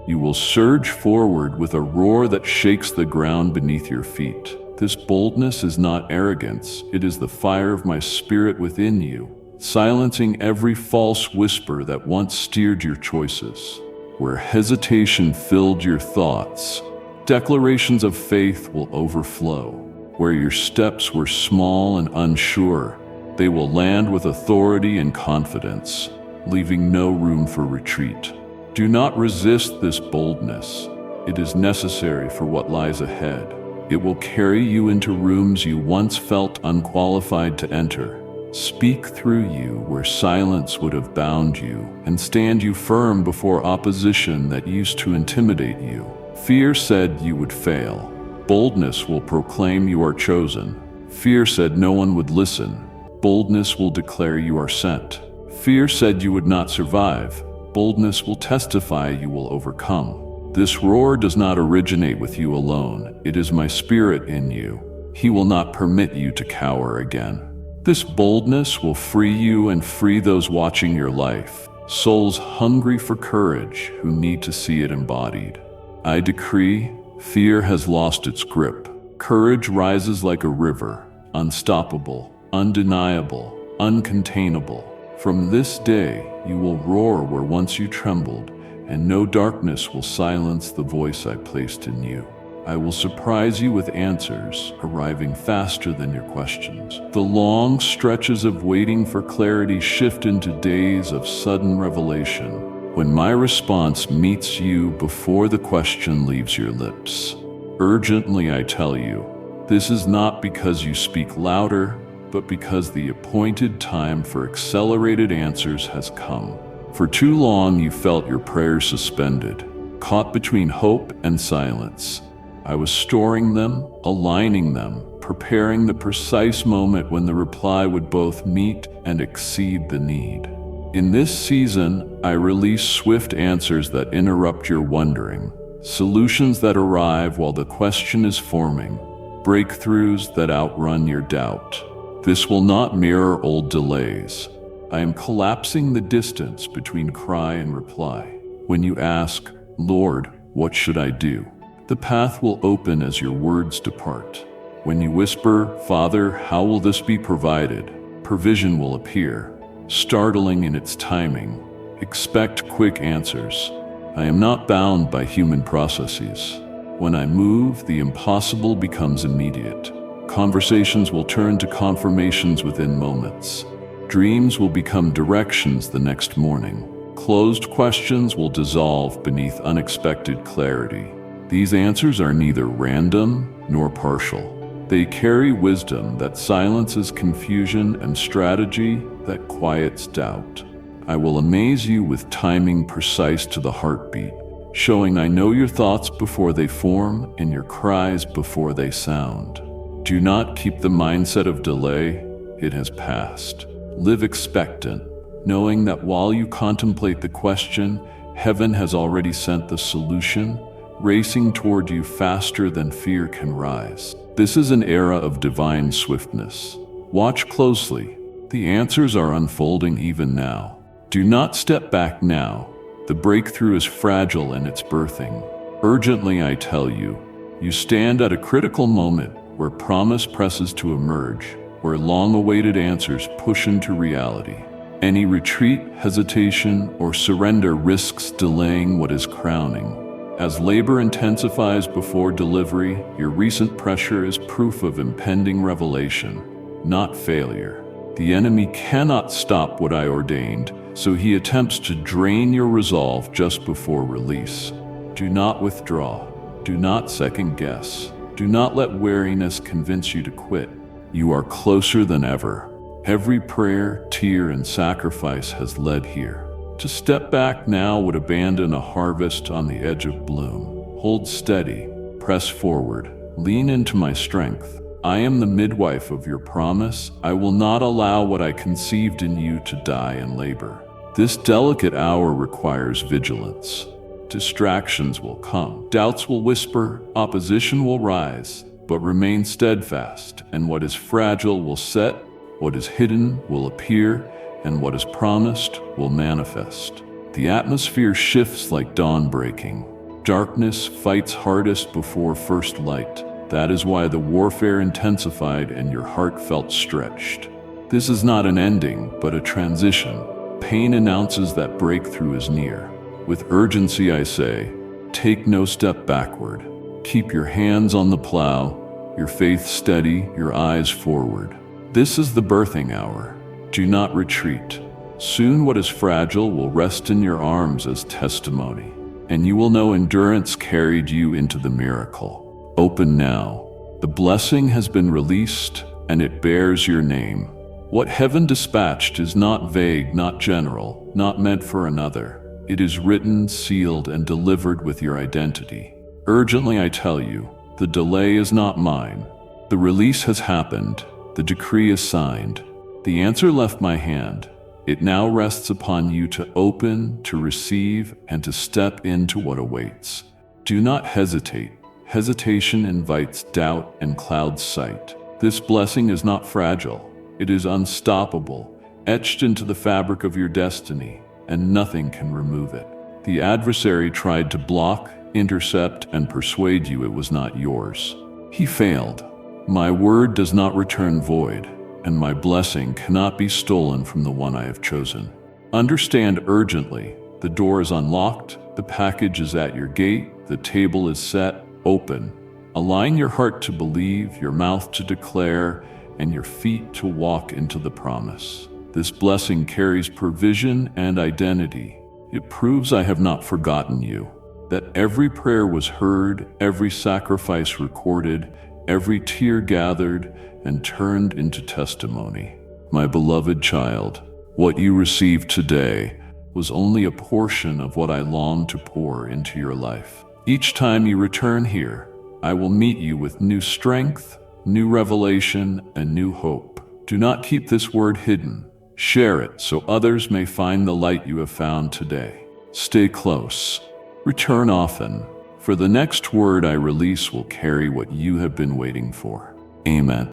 You will surge forward with a roar that shakes the ground beneath your feet. This boldness is not arrogance, it is the fire of my Spirit within you, silencing every false whisper that once steered your choices. Where hesitation filled your thoughts, declarations of faith will overflow. Where your steps were small and unsure, they will land with authority and confidence, leaving no room for retreat. Do not resist this boldness. It is necessary for what lies ahead. It will carry you into rooms you once felt unqualified to enter, speak through you where silence would have bound you, and stand you firm before opposition that used to intimidate you. Fear said you would fail. Boldness will proclaim you are chosen. Fear said no one would listen. Boldness will declare you are sent. Fear said you would not survive. Boldness will testify you will overcome. This roar does not originate with you alone. It is my Spirit in you. He will not permit you to cower again. This boldness will free you and free those watching your life, souls hungry for courage who need to see it embodied. I decree, fear has lost its grip. Courage rises like a river, unstoppable, undeniable, uncontainable. From this day, you will roar where once you trembled, and no darkness will silence the voice I placed in you. I will surprise you with answers, arriving faster than your questions. The long stretches of waiting for clarity shift into days of sudden revelation, when my response meets you before the question leaves your lips. Urgently, I tell you, this is not because you speak louder, but because the appointed time for accelerated answers has come. For too long, you felt your prayers suspended, caught between hope and silence. I was storing them, aligning them, preparing the precise moment when the reply would both meet and exceed the need. In this season, I release swift answers that interrupt your wondering, solutions that arrive while the question is forming, breakthroughs that outrun your doubt. This will not mirror old delays. I am collapsing the distance between cry and reply. When you ask, Lord, what should I do? The path will open as your words depart. When you whisper, Father, how will this be provided? Provision will appear, startling in its timing. Expect quick answers. I am not bound by human processes. When I move, the impossible becomes immediate. Conversations will turn to confirmations within moments. Dreams will become directions the next morning. Closed questions will dissolve beneath unexpected clarity. These answers are neither random nor partial. They carry wisdom that silences confusion and strategy that quiets doubt. I will amaze you with timing precise to the heartbeat, showing I know your thoughts before they form and your cries before they sound. Do not keep the mindset of delay. It has passed. Live expectant, knowing that while you contemplate the question, heaven has already sent the solution, racing toward you faster than fear can rise. This is an era of divine swiftness. Watch closely. The answers are unfolding even now. Do not step back now. The breakthrough is fragile in its birthing. Urgently, I tell you, you stand at a critical moment where promise presses to emerge, where long-awaited answers push into reality. Any retreat, hesitation, or surrender risks delaying what is crowning. As labor intensifies before delivery, your recent pressure is proof of impending revelation, not failure. The enemy cannot stop what I ordained, so he attempts to drain your resolve just before release. Do not withdraw. Do not second guess. Do not let weariness convince you to quit. You are closer than ever. Every prayer, tear, and sacrifice has led here. To step back now would abandon a harvest on the edge of bloom. Hold steady, press forward, lean into my strength. I am the midwife of your promise. I will not allow what I conceived in you to die in labor. This delicate hour requires vigilance. Distractions will come, doubts will whisper, opposition will rise, but remain steadfast, and what is fragile will set, what is hidden will appear, and what is promised will manifest. The atmosphere shifts like dawn breaking. Darkness fights hardest before first light. That is why the warfare intensified and your heart felt stretched. This is not an ending, but a transition. Pain announces that breakthrough is near. With urgency, I say, take no step backward. Keep your hands on the plow, your faith steady, your eyes forward. This is the birthing hour. Do not retreat. Soon what is fragile will rest in your arms as testimony, and you will know endurance carried you into the miracle. Open now. The blessing has been released, and it bears your name. What heaven dispatched is not vague, not general, not meant for another. It is written, sealed, and delivered with your identity. Urgently, I tell you, the delay is not mine. The release has happened. The decree is signed. The answer left my hand. It now rests upon you to open, to receive, and to step into what awaits. Do not hesitate. Hesitation invites doubt and clouds sight. This blessing is not fragile. It is unstoppable, etched into the fabric of your destiny, and nothing can remove it. The adversary tried to block, intercept, and persuade you it was not yours. He failed. My word does not return void, and my blessing cannot be stolen from the one I have chosen. Understand urgently, the door is unlocked, the package is at your gate, the table is set, open. Align your heart to believe, your mouth to declare, and your feet to walk into the promise. This blessing carries provision and identity. It proves I have not forgotten you, that every prayer was heard, every sacrifice recorded, every tear gathered and turned into testimony. My beloved child, what you received today was only a portion of what I long to pour into your life. Each time you return here, I will meet you with new strength, new revelation, and new hope. Do not keep this word hidden. Share it so others may find the light you have found today. Stay close. Return often, for the next word I release will carry what you have been waiting for. Amen.